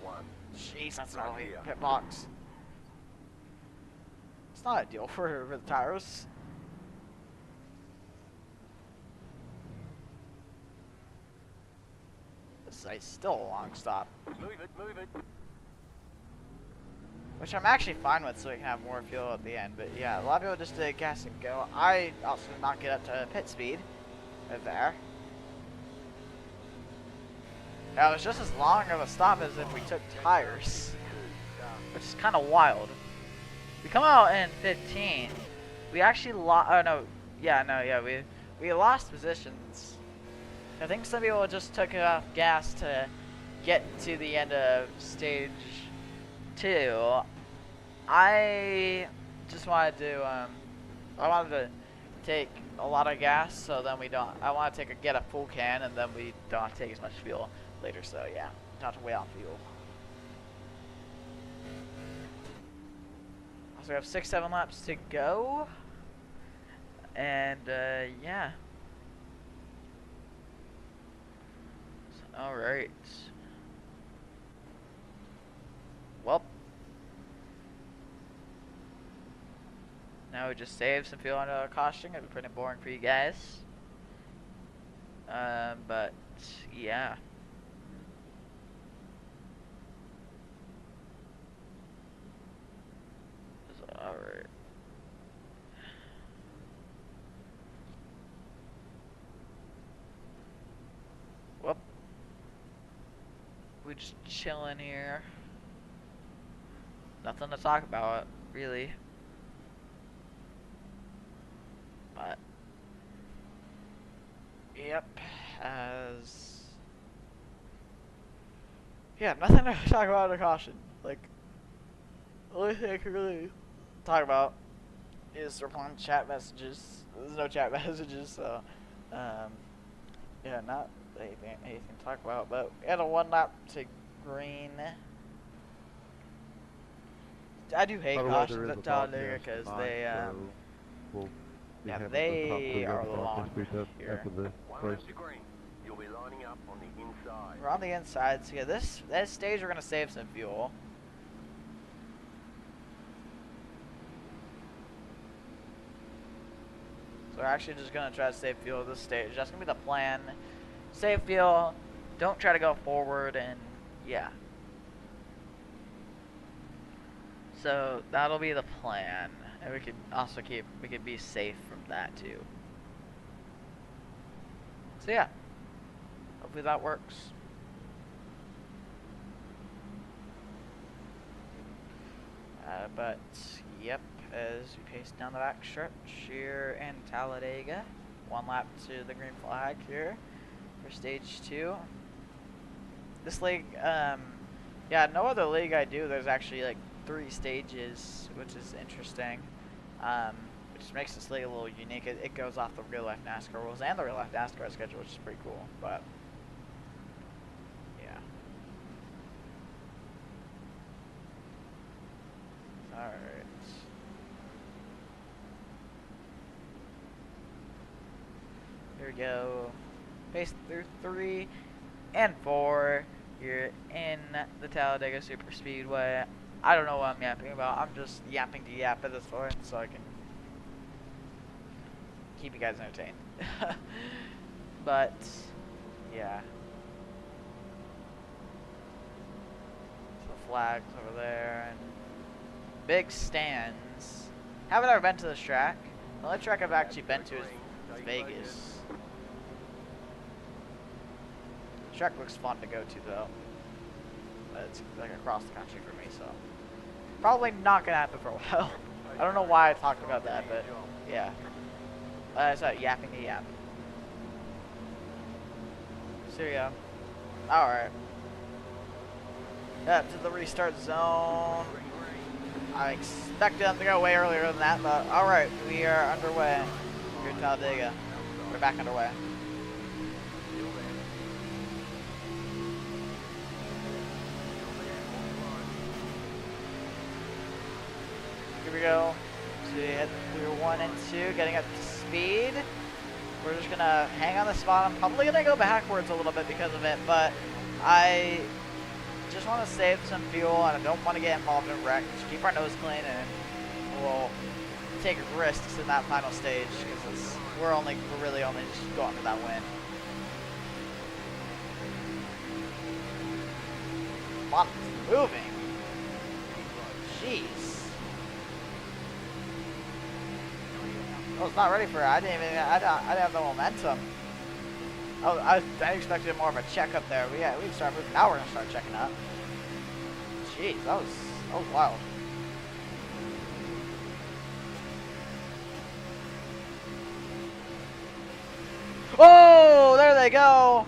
Speaker 4: 1.
Speaker 1: Jeez, that's not really pit box. It's not ideal for the tires. This is still a long stop,
Speaker 4: Move it.
Speaker 1: which I'm actually fine with, so we can have more fuel at the end. But yeah, a lot of people just did gas and go. I also did not get up to pit speed there. That was just as long of a stop as if we took tires, which is kind of wild. We come out in 15th. We actually lost. Oh no, yeah, we lost positions. I think some people just took enough gas to get to the end of stage 2. I just wanted to I wanted to take a lot of gas, so then we don't. I want to get a full can, and then we don't have to take as much fuel later. So yeah, not to weigh on fuel. So we have 6-7 laps to go, and yeah. So, all right. Well, now we just save some fuel on our caution. It'll be pretty boring for you guys. But yeah. Alright. Well, we just chilling here. Nothing to talk about, really. But yep, nothing to talk about under caution. Like, the only thing I can really talk about is replying to chat messages. There's no chat messages, so yeah, not anything to talk about. But we had a 1 lap to green. I do hate cautions at Talladega because they they are long here.
Speaker 2: After the
Speaker 4: 1
Speaker 2: race.
Speaker 4: lap to green. You'll be lining up on the inside.
Speaker 1: We're on the inside, so yeah, this stage we're gonna save some fuel. So we're actually just gonna try to save fuel this stage. That's gonna be the plan. Save fuel, don't try to go forward, and yeah. So that'll be the plan, and we could also be safe from that too. So yeah, hopefully that works. But yep, as we pace down the back stretch here in Talladega, 1 lap to the green flag here for stage 2. This league, yeah, no other league I do, there's actually like 3 stages, which is interesting. Which makes this league a little unique. It goes off the real life NASCAR rules and the real life NASCAR schedule, which is pretty cool. But yeah. Alright. Here we go. Pace through 3 and 4. You're in the Talladega Super Speedway. I don't know what I'm yapping about. I'm just yapping to yap at this point so I can keep you guys entertained. But Yeah. So the flags over there and big stands. Haven't ever been to this track. The only track I've actually been to is Vegas. The track looks fun to go to though. But it's like across the country for me, so probably not gonna happen for a while. I don't know why I talked about that, but yeah. It's yapping the yap. So yeah. Alright. Up to the restart zone. I expected them to go way earlier than that, but alright, we are underway here at Talladega. We're back underway. Here we go. So we hit clear 1 and 2, getting up to speed. We're just gonna hang on the spot. I'm probably gonna go backwards a little bit because of it, but I just want to save some fuel and I don't want to get involved in wrecks. Keep our nose clean and we'll take risks in that final stage because we're really only just going for that win. Wow, it's moving. Jeez. I was not ready for it. I didn't have the momentum. I expected more of a check up there. We can start moving. Now we're gonna start checking up. Jeez, that was wild. Oh, there they go.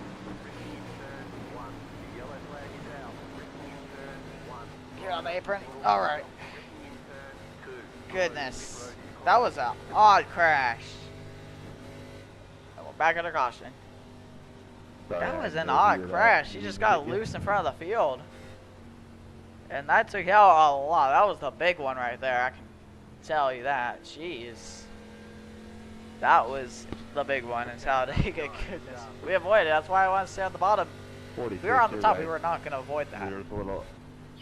Speaker 1: Get on the apron. All right. Goodness, that was an odd crash. And we're back under caution. That was an odd crash. He just got loose in front of the field. And that took out a lot. That was the big one right there. I can tell you that. Jeez. That was the big one in Talladega. Goodness. We avoided it. That's why I wanted to stay on the bottom. If we were on the top, we were not going to avoid that.
Speaker 2: We were a little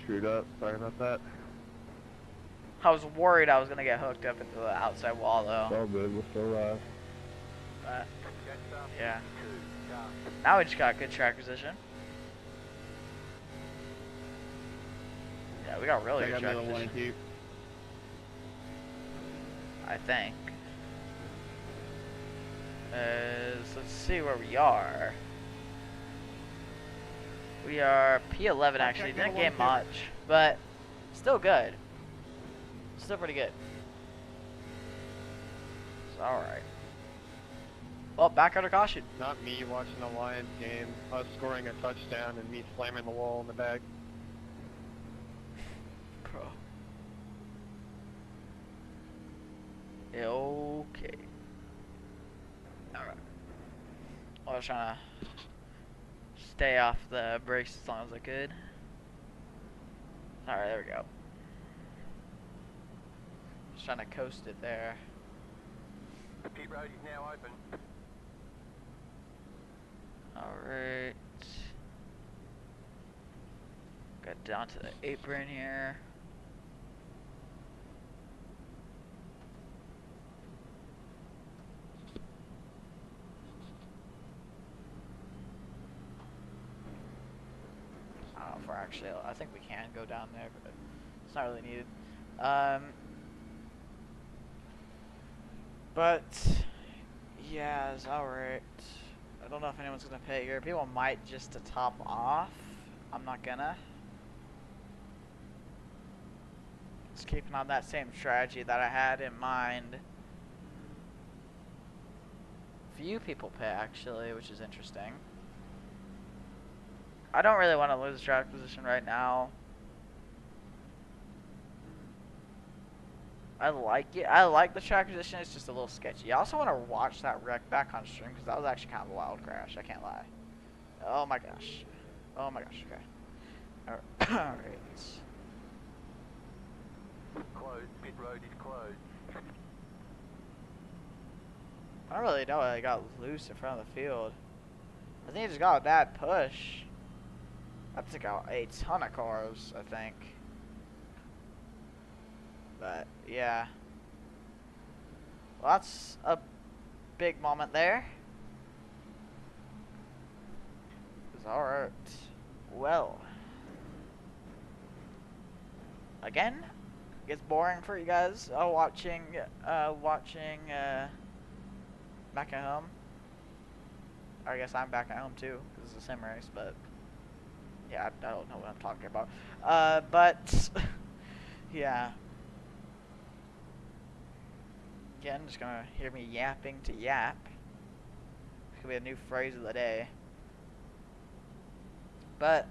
Speaker 2: screwed up. Sorry about that.
Speaker 1: I was worried I was going to get hooked up into the outside wall, though.
Speaker 2: All good. We're still alive.
Speaker 1: But, yeah. Now we just got good track position. Yeah, we got really good track position. I think. Let's see where we are. We are P11 actually. Didn't gain much, but still good. Still pretty good. It's alright. Well, back under caution.
Speaker 3: Not me watching the Lions game, us scoring a touchdown and me slamming the wall in the back.
Speaker 1: Bro. Okay. Alright. I was trying to stay off the brakes as long as I could. Alright, there we go. Just trying to coast it there.
Speaker 4: The pit road is now open.
Speaker 1: Alright. Got down to the apron here. I don't know if we're actually, I think we can go down there, but it's not really needed. But yeah, it's alright. I don't know if anyone's gonna pay here. People might just to top off. I'm not gonna. Just keeping on that same strategy that I had in mind. Few people pay actually, which is interesting. I don't really want to lose track position right now. I like it. I like the track position. It's just a little sketchy. I also want to watch that wreck back on stream because that was actually kind of a wild crash. I can't lie. Oh my gosh. Oh my gosh. Okay. All right.
Speaker 4: Closed. Pit road is closed.
Speaker 1: I don't really know. I got loose in front of the field. I think he just got a bad push. That took out a ton of cars, I think. But yeah, well, that's a big moment there. Alright. Well. Again, gets boring for you guys watching back at home. I guess I'm back at home too, because it's the same race, but yeah, I don't know what I'm talking about. But yeah. Again, just gonna hear me yapping to yap. Could be a new phrase of the day. But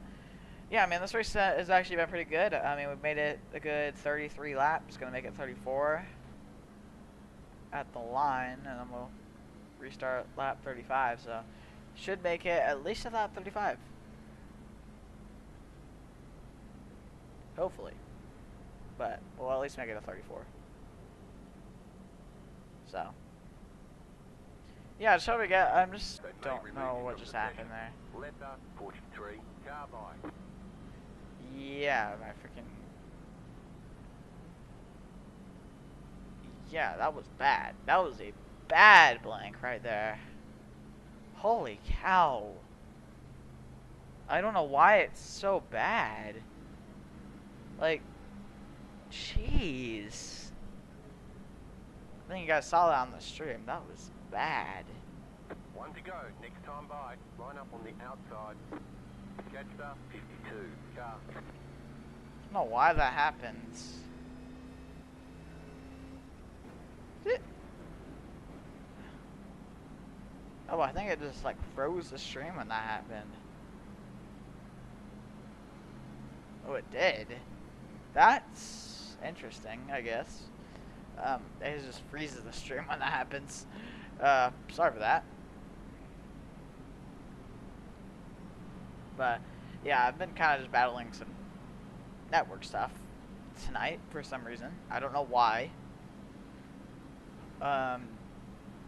Speaker 1: yeah, I mean, this race has actually been pretty good. I mean, we've made it a good 33 laps. Gonna make it 34 at the line, and then we'll restart lap 35. So should make it at least a lap 35. Hopefully, but we'll at least make it a 34. So yeah, so we get. I just don't know what just happened there.
Speaker 4: Letter 43, carbine.
Speaker 1: Yeah, my freaking. Yeah, that was bad. That was a bad blank right there. Holy cow. I don't know why it's so bad. Like, jeez. I think you guys saw that on the stream. That was bad.
Speaker 4: One to go, next time by. Line up on the outside. Catcher 52, car.
Speaker 1: I don't know why that happens. Oh, I think it just like froze the stream when that happened. Oh, it did. That's interesting, I guess. It just freezes the stream when that happens. Sorry for that. But yeah, I've been kind of just battling some network stuff tonight for some reason. I don't know why.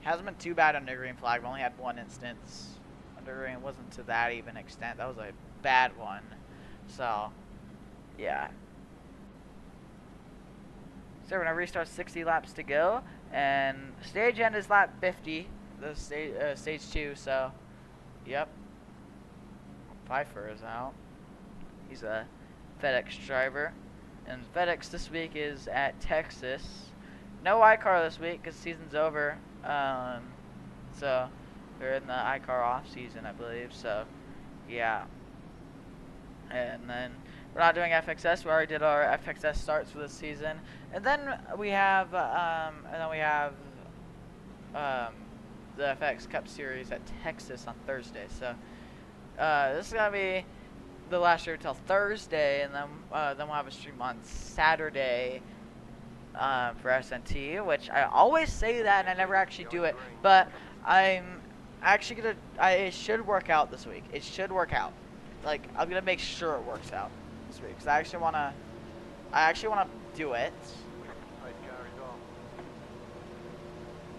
Speaker 1: Hasn't been too bad under green flag. I've only had one instance under green. Wasn't to that even extent. That was a bad one. So yeah. So we're gonna restart 60 laps to go, and stage end is lap 50. The stage 2. So yep. Pfeiffer is out. He's a FedEx driver, and FedEx this week is at Texas. No iCar this week because season's over. So they're in the iCar off season, I believe. So yeah. And then we're not doing FXS. We already did our FXS starts for this season, and then we have the FX Cup Series at Texas on Thursday. So this is gonna be the last year till Thursday, and then we'll have a stream on Saturday for SNT, which I always say that and I never actually do it, but I'm actually gonna. It should work out this week. It should work out. Like, I'm gonna make sure it works out this week because I actually wanna do it.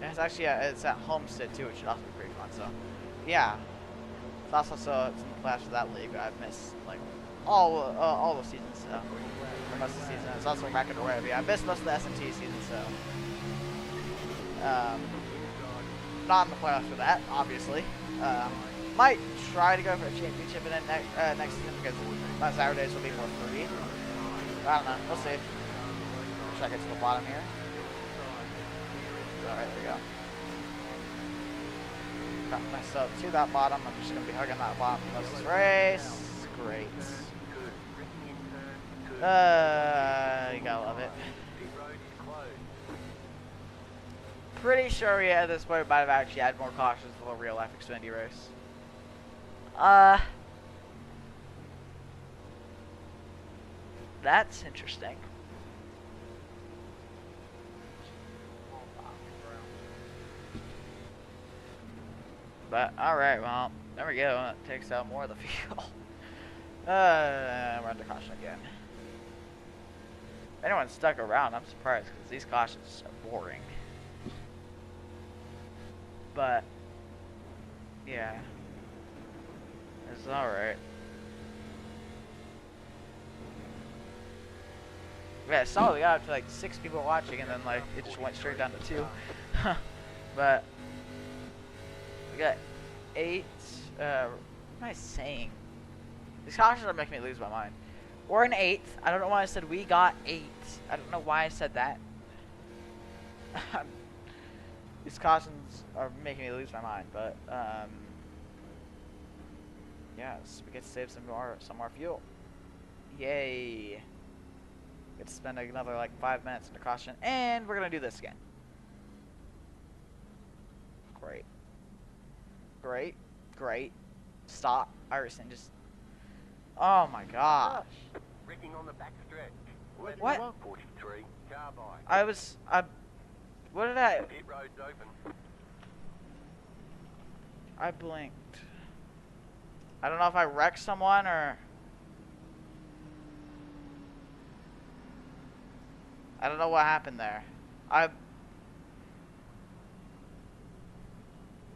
Speaker 1: And it's actually it's at Homestead too, which should also be pretty fun. So yeah. It's also it's in the clash of that league. I've missed like all the seasons, so for most of the season. It's also back in the way. I missed most of the SMT season, so not in the playoffs for that, obviously. Might try to go for a championship in the next season because my Saturdays will be more free. I don't know. We'll see. Should I get to the bottom here? All right, there we go. Got myself to that bottom. I'm just going to be hugging that bottom for most of this race. Great. You gotta love it. Pretty sure we at this point might have actually had more cautions for the real life Xfinity race. That's interesting. But alright, well, there we go. That takes out more of the field. We're under caution again. If anyone's stuck around, I'm surprised because these cautions are boring. But yeah, it's alright. Yeah, I saw we got up to like 6 people watching, and then like it just went straight down to 2. But we got 8. What am I saying? These cautions are making me lose my mind. We're in 8th. I don't know why I said we got 8. I don't know why I said that. These cautions are making me lose my mind, but yes, we get to save some more fuel. Yay! Get to spend another like 5 minutes in the caution, and we're gonna do this again. Great, great, great. Stop, Iverson. Just. Oh my gosh.
Speaker 4: Wrecking on the back stretch.
Speaker 1: What?
Speaker 4: 43, car by.
Speaker 1: What did I?
Speaker 4: Pit road's open.
Speaker 1: I blinked. I don't know if I wrecked someone or. I don't know what happened there.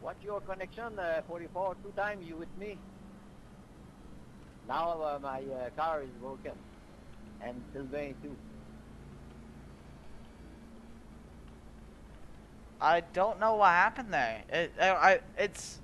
Speaker 5: What's your connection, 44? 2 times you with me. Now my car is broken. And Sylvain too.
Speaker 1: I don't know what happened there. It's.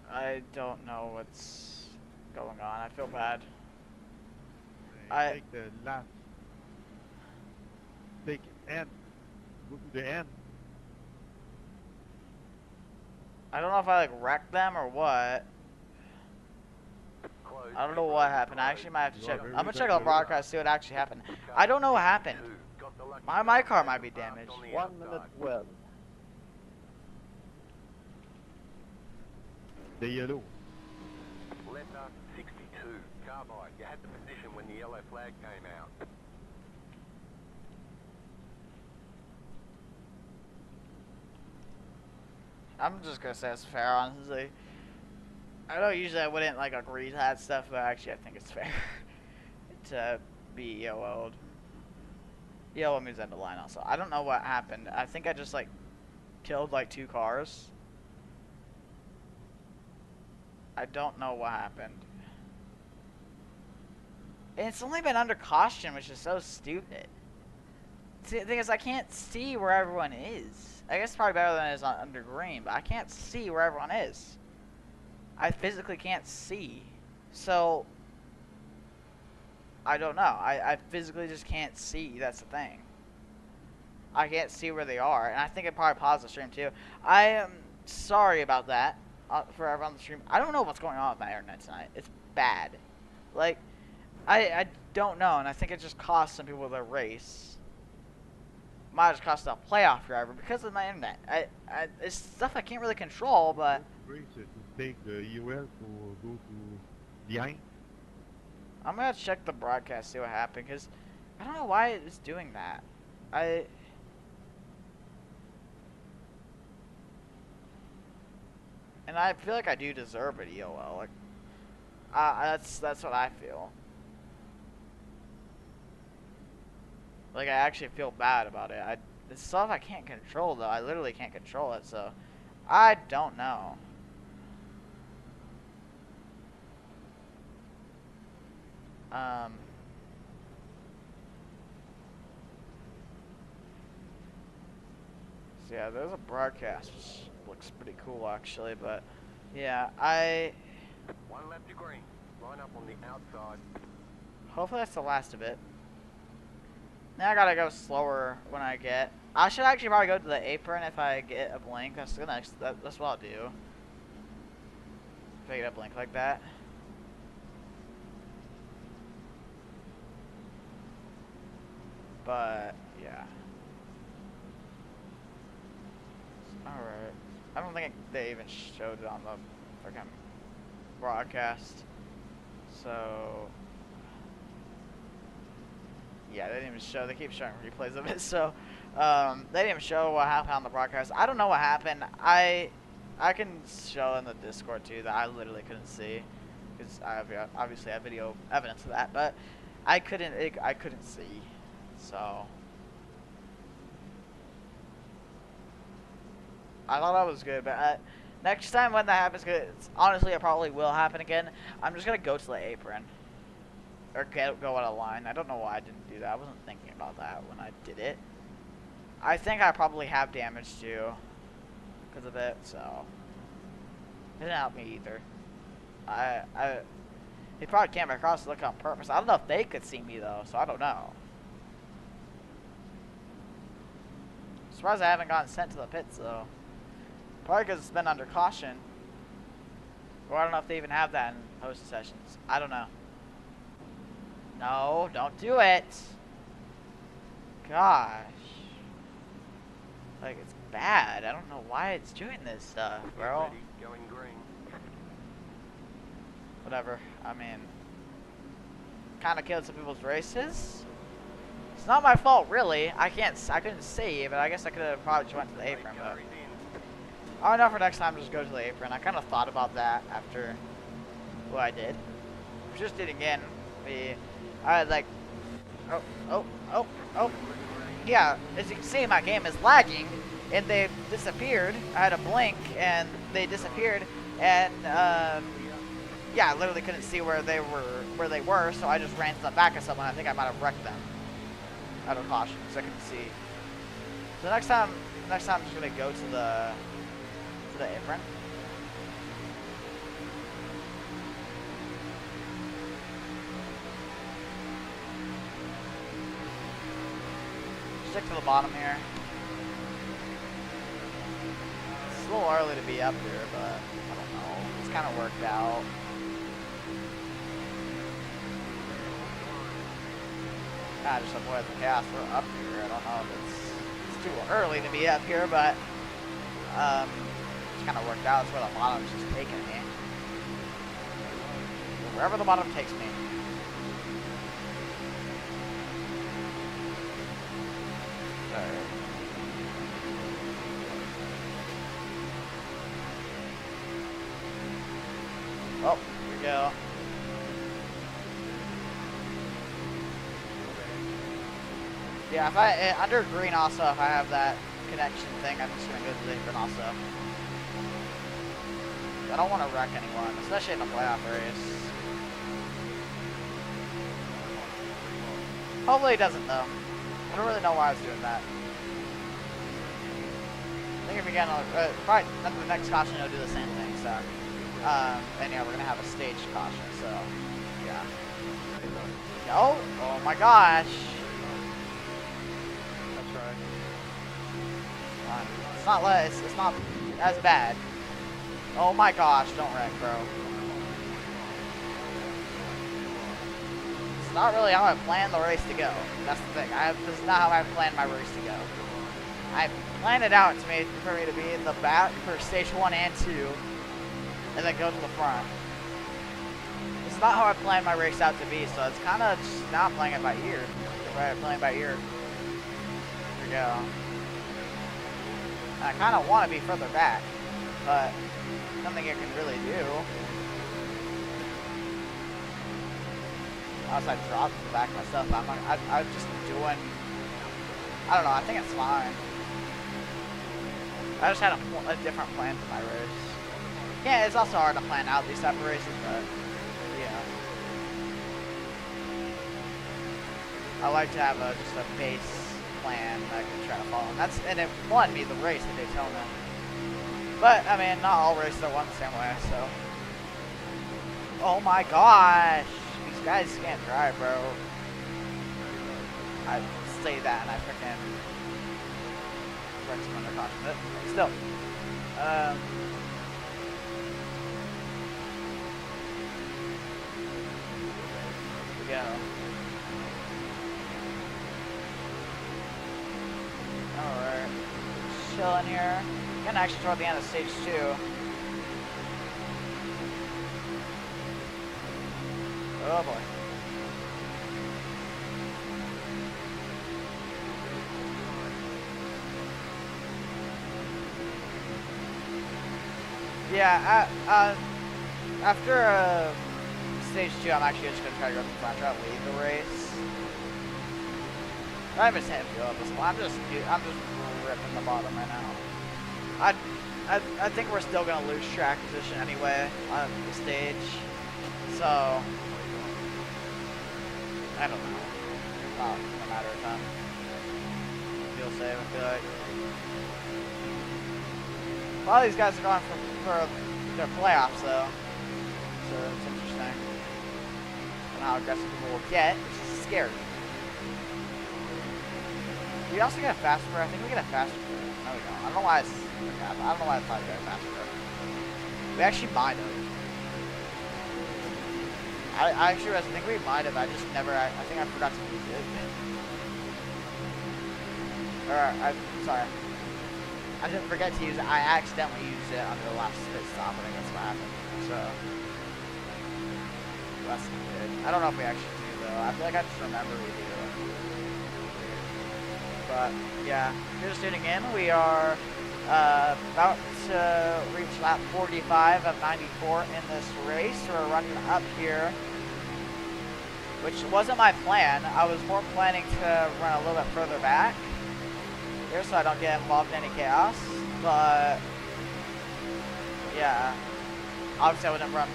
Speaker 1: I don't know what's going on. I feel bad.
Speaker 2: Take the last. Take N. Go to the end.
Speaker 1: I don't know if I like wrecked them or what. I don't know what happened. I actually might have to check. I'm gonna check on the broadcast, see what actually happened. I don't know what happened. My car might be damaged.
Speaker 5: 1 minute 12.
Speaker 2: The yellow.
Speaker 4: Letter 62, carbide. You had the position when the yellow flag came out.
Speaker 1: I'm just gonna say it's fair, honestly. I know usually I wouldn't like agree to that stuff, but actually I think it's fair to be yellowed. Yellow moves end of line also. I don't know what happened. I think I just like killed like 2 cars. I don't know what happened. And it's only been under caution, which is so stupid. See, the thing is, I can't see where everyone is. I guess it's probably better than it is under green, but I can't see where everyone is. I physically can't see. So, I don't know. I physically just can't see. That's the thing. I can't see where they are, and I think it probably paused the stream too. I am sorry about that. For everyone on the stream, I don't know what's going on with my internet tonight. It's bad. Like, I don't know, and I think it just cost some people their race. Might have just cost a playoff driver because of my internet. It's stuff I can't really control, but.
Speaker 2: To take the UL to go to behind.
Speaker 1: I'm gonna check the broadcast, see what happened, because I don't know why it was doing that. And I feel like I do deserve it, EOL. Like, that's what I feel. Like, I actually feel bad about it. It's stuff I can't control, though. I literally can't control it, so I don't know. So yeah, there's a broadcast, which looks pretty cool actually, but yeah,
Speaker 4: 1 left to green. Line up on the outside.
Speaker 1: hopefully that's the last of it. Now I gotta go slower when I get. I should actually probably go to the apron if I get a blink. That's what I'll do. If I get a blink like that. But yeah. Alright. I don't think they even showed it on the freaking broadcast. So yeah, they didn't even show. They keep showing replays of it. So they didn't even show what happened on the broadcast. I don't know what happened. I can show in the Discord too that I literally couldn't see, because I obviously have video evidence of that. But I couldn't see. So I thought that was good, but Next time when that happens, cause honestly it probably will happen again, I'm just gonna go to the apron. Or go out of line. I don't know why I didn't do that. I wasn't thinking about that when I did it. I think I probably have damage too. Because of it, so. It didn't help me either. They probably came across to look on purpose. I don't know if they could see me though, so I don't know. Surprised I haven't gotten sent to the pits though. Probably because it's been under caution. Or I don't know if they even have that in post sessions. I don't know. No, don't do it. Gosh. Like, it's bad. I don't know why it's doing this stuff, bro.
Speaker 4: Ready, going green.
Speaker 1: Whatever. I mean, kind of killed some people's races. It's not my fault, really. I couldn't save, and I guess I could have probably just went to the apron, but I don't know for next time, just go to the apron. I kind of thought about that after what I did. Just did again. I like, oh. Yeah, as you can see, my game is lagging, and they disappeared. I had a blink, and they disappeared, and yeah, I literally couldn't see where they were, so I just ran to the back of someone. I think I might have wrecked them out of caution, because I couldn't see. So next time I'm just gonna go to the apron. Stick to the bottom here. It's a little early to be up here, but I don't know. It's kind of worked out. I just avoid the chaos for up here. I don't know if it's too early to be up here, but it's kind of worked out. It's where the bottom's just taking me. Wherever the bottom takes me. Alright. Oh, here we go. Yeah, if I under green also, if I have that connection thing, I'm just gonna go to the apron also. I don't want to wreck anyone, especially in a playoff race. Hopefully it doesn't though. I don't really know why I was doing that. I think if we get probably the next caution it'll do the same thing. So, and yeah, we're gonna have a staged caution. So, yeah. Oh my gosh. It's not as bad. Oh my gosh, don't wreck, bro. It's not really how I planned the race to go. That's the thing. This is not how I planned my race to go. I planned it out for me to be in the back for stage 1 and 2, and then go to the front. This is not how I planned my race out to be, so it's kind of just not playing it by ear. Right, playing by ear. Here we go. I kind of want to be further back, but nothing I can really do. Unless I drop the back of myself, I'm just doing, I don't know, I think it's fine. I just had a different plan for my race. Yeah, it's also hard to plan out these type of races, but yeah. I like to have just a base plan that I can try to follow. And it won me the race at Daytona. But, I mean, not all races are won the same way, so. Oh my gosh! These guys can't drive, bro. I say that and I freaking wrecked some under caution, but still. Here we go. Alright. Chilling here. Getting actually toward the end of stage 2. Oh boy. Yeah, after stage 2, I'm actually just gonna try to go to the front, try to lead the race. I'm just hitting you up this one. I'm just ripping the bottom right now. I think we're still gonna lose track position anyway on the stage. So I don't know. No matter of time. Feel safe. I feel like a lot of these guys are going for their playoffs though. So it's interesting. And how aggressive people will get, which is scary. We also get a faster. I think we get a faster. No, we don't. I don't know why it's. I don't know why I thought we got a faster. We actually might have. I actually think we might have. I just never. I think I forgot to use it. Or I'm sorry. I didn't forget to use it. I accidentally used it under the last pit stop. I think that's what happened. So that's good. I don't know if we actually do though. I feel like I just remember we do. But yeah, if you're just tuning in, we are about to reach lap 45 of 94 in this race. We're running up here, which wasn't my plan. I was more planning to run a little bit further back here so I don't get involved in any chaos. But yeah, obviously I wouldn't run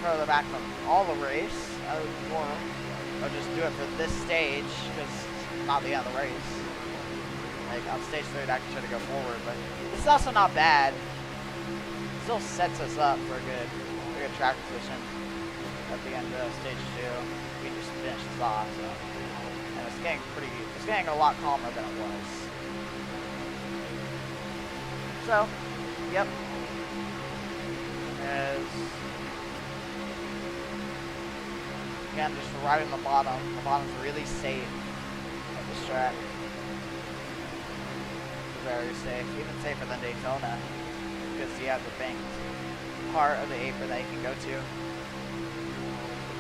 Speaker 1: further back from all the race. I would just do it for this stage because it's not the end of the race. Like on stage 3, I'd actually try to go forward, but this is also not bad. It still sets us up for a good track position at the end of stage 2. We can just finish this off, so. And it's getting a lot calmer than it was. So, yep. Again, just right in the bottom. The bottom's really safe at this track. Very safe, even safer than Daytona, because you have the banked part of the apron that you can go to.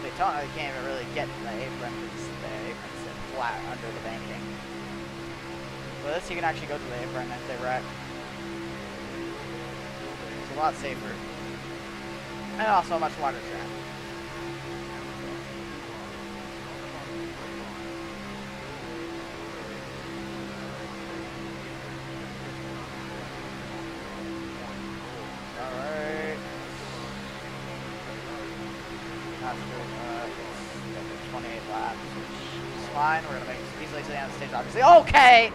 Speaker 1: Daytona, you can't even really get to the apron because the apron's flat under the banking. But this, you can actually go to the apron if they wreck. It's a lot safer, and also a much wider track. After 28 laps, which is fine. We're gonna make it easily to the end of the stage, obviously. Okay!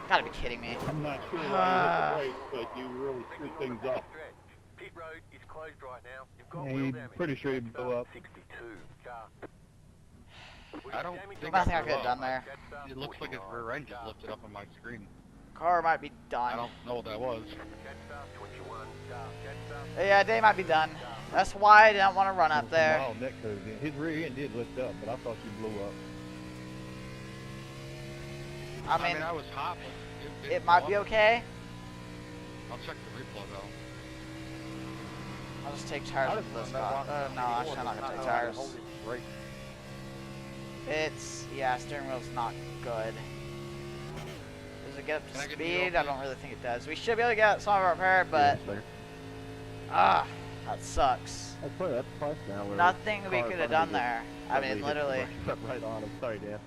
Speaker 1: Gotta be kidding me.
Speaker 2: I'm not sure why you hit the brake, but you really screwed things up.
Speaker 4: Pit road is closed right now. You've got
Speaker 2: Yeah,
Speaker 4: wheel
Speaker 2: you're
Speaker 4: damage.
Speaker 2: pretty sure you blew up.
Speaker 4: 62 car.
Speaker 3: I don't think
Speaker 1: Nothing I
Speaker 3: blew
Speaker 1: could have
Speaker 3: up.
Speaker 1: done there.
Speaker 3: It looks like his rear end just lifted up on my screen.
Speaker 1: Car might be done.
Speaker 3: I don't know what that was.
Speaker 1: Yeah, they might be done. That's why I didn't want to run up there.
Speaker 2: Wow, Nick, his rear end did lift up, but I thought you blew up.
Speaker 1: I mean,
Speaker 3: I was hot, but
Speaker 1: it might be okay.
Speaker 3: I'll check the replay though.
Speaker 1: I'll just take tires with this car. No, actually I'm not gonna take tires. Yeah, steering wheel's not good. Does it get up to speed? I don't really think it does. We should be able to get some of it repaired, but that sucks.
Speaker 2: That's twice now.
Speaker 1: Nothing we could have done there. I mean, literally.
Speaker 2: Right on. I'm sorry, Dan.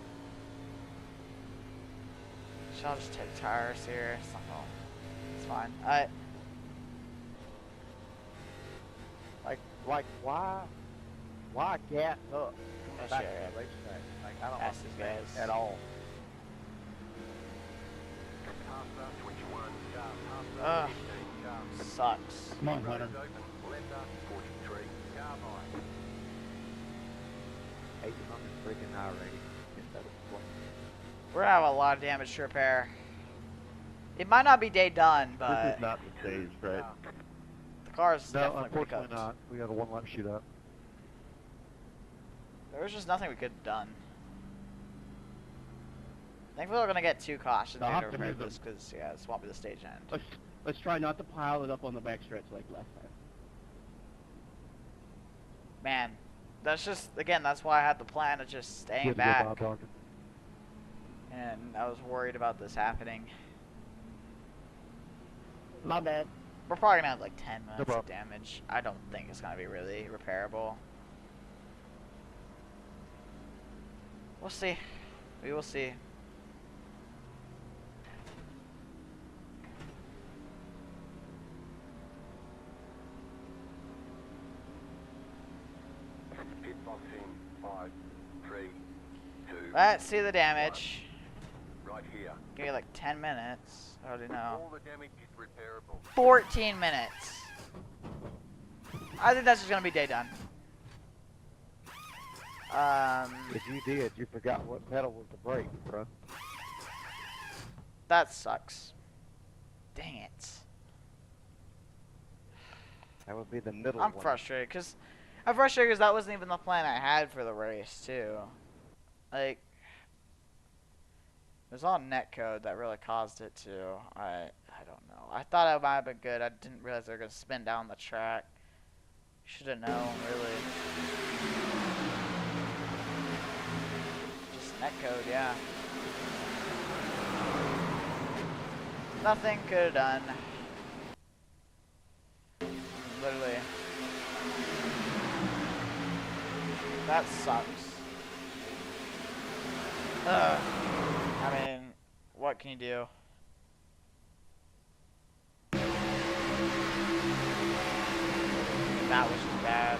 Speaker 1: I'll just take tires here. It's fine.
Speaker 5: Like why gas up?
Speaker 1: Oh,
Speaker 5: Back
Speaker 1: shit.
Speaker 5: to the racetrack. Like I don't
Speaker 1: Ask these
Speaker 5: understand
Speaker 1: guys.
Speaker 5: at all.
Speaker 1: Ugh. Sucks.
Speaker 2: Come on, Hunter.
Speaker 5: Hey, I'm freaking irate.
Speaker 1: We're gonna have a lot of damage to repair. It might not be day done,
Speaker 2: This
Speaker 1: but
Speaker 2: is not the stage, right?
Speaker 1: the car's
Speaker 2: No,
Speaker 1: definitely
Speaker 2: unfortunately
Speaker 1: cooked.
Speaker 2: not. We got a one-lap shootout.
Speaker 1: There was just nothing we could have done. I think we're gonna get too cautious
Speaker 2: The
Speaker 1: here to repair
Speaker 2: optimism.
Speaker 1: this because yeah, this won't be the stage end.
Speaker 6: Let's try not to pile it up on the backstretch like last time.
Speaker 1: Man, that's just again that's why I had the plan of just staying
Speaker 2: Good to go,
Speaker 1: back,
Speaker 2: Bob Dawkins.
Speaker 1: and I was worried about this happening.
Speaker 5: My bad.
Speaker 1: We're probably gonna have like 10 minutes of
Speaker 2: problem.
Speaker 1: damage. I don't think it's gonna be really repairable. We'll see. We will see.
Speaker 4: 5, 3, 2,
Speaker 1: Let's see the damage.
Speaker 4: right here.
Speaker 1: Give me like 10 minutes. I already know.
Speaker 4: All the damage is repairable.
Speaker 1: 14 minutes. I think that's just gonna be day done.
Speaker 2: If you did, you forgot what pedal was the brake, bro.
Speaker 1: That sucks. Dang it.
Speaker 2: That would be the middle
Speaker 1: I'm
Speaker 2: one.
Speaker 1: frustrated because that wasn't even the plan I had for the race too. Like, it was all netcode that really caused it too. I don't know. I thought it might have been good. I didn't realize they were gonna spin down the track. Should have known, really. Just netcode, yeah. Nothing could have done. Literally. That sucks. Ugh. I mean, what can you do? That was just bad.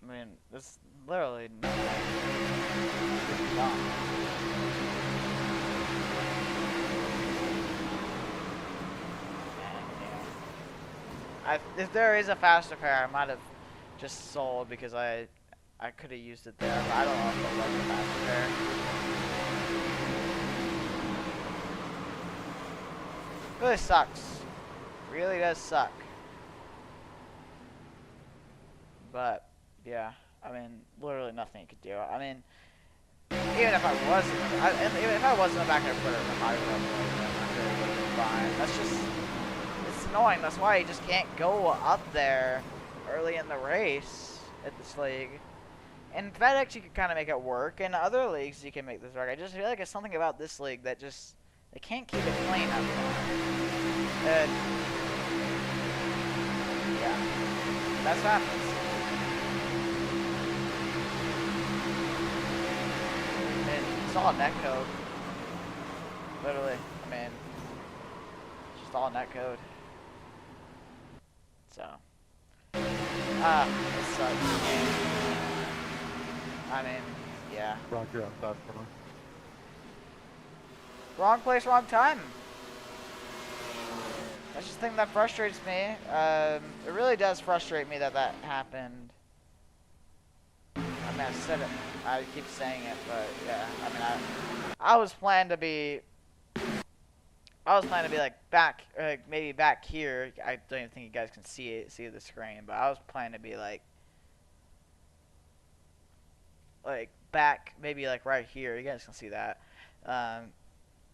Speaker 1: I mean, this literally nothing. If there is a faster pair, I might have just sold because I could have used it there, but I don't know if it was a faster pair. Really sucks. Really does suck. But yeah, I mean, literally nothing you could do. I mean, even if I was, even if I wasn't in the back, I'd put it in the body level. It would have been fine. That's just, it's annoying. That's why you just can't go up there early in the race at this league. In FedEx, you can kind of make it work. In other leagues, you can make this work. I just feel like it's something about this league that just, they can't keep it clean up there. And yeah, that's what happens. It's all netcode. Literally, I mean, it's just all netcode. So, it sucks. I mean, yeah.
Speaker 2: Roger outside for me.
Speaker 1: Wrong place, wrong time. That's just the thing that frustrates me. It really does frustrate me that that happened. I mean, I said it. I keep saying it, but yeah. I mean, I was planning to be. I was planning to be like back, maybe back here. I don't even think you guys can see the screen, but I was planning to be like back, maybe like right here. You guys can see that. I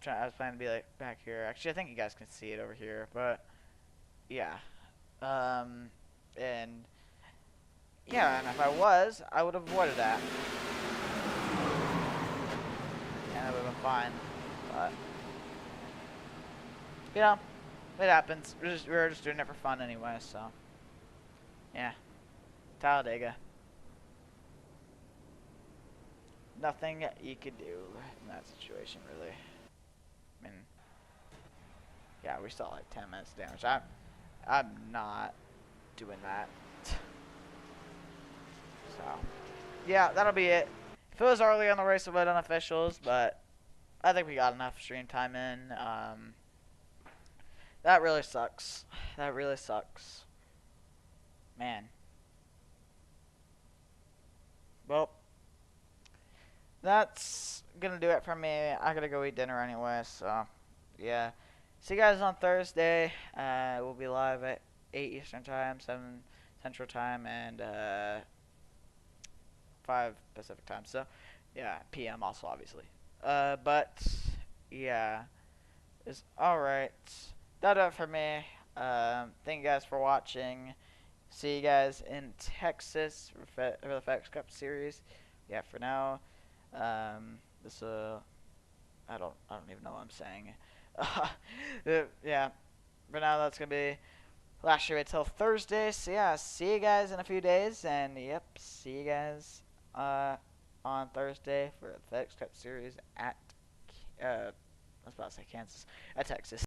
Speaker 1: was planning to be like back here. Actually, I think you guys can see it over here, but yeah. And yeah, and if I was, I would have avoided that. And it would have been fine. But, you know, it happens. We're just doing it for fun anyway, so. Yeah. Talladega. Nothing you could do in that situation, really. I mean, yeah, we still have like 10 minutes damage. I'm not doing that. So, yeah, that'll be it. If it was early on the race, it would have done officials, but I think we got enough stream time in. That really sucks. That really sucks. Man. Well, that's gonna do it for me. I gotta go eat dinner anyway, so yeah. See you guys on Thursday. We'll be live at 8 Eastern Time, 7 Central Time, and 5 Pacific Time. So, yeah, PM also, obviously. But, yeah. It's alright. That'll do it for me. Thank you guys for watching. See you guys in Texas for the FedEx Cup Series. Yeah, for now. This I don't even know what I'm saying. Yeah, for now that's gonna be last year until Thursday. So yeah, see you guys in a few days, and yep, see you guys on Thursday for the FedEx Cup Series at I was about to say Kansas, at Texas.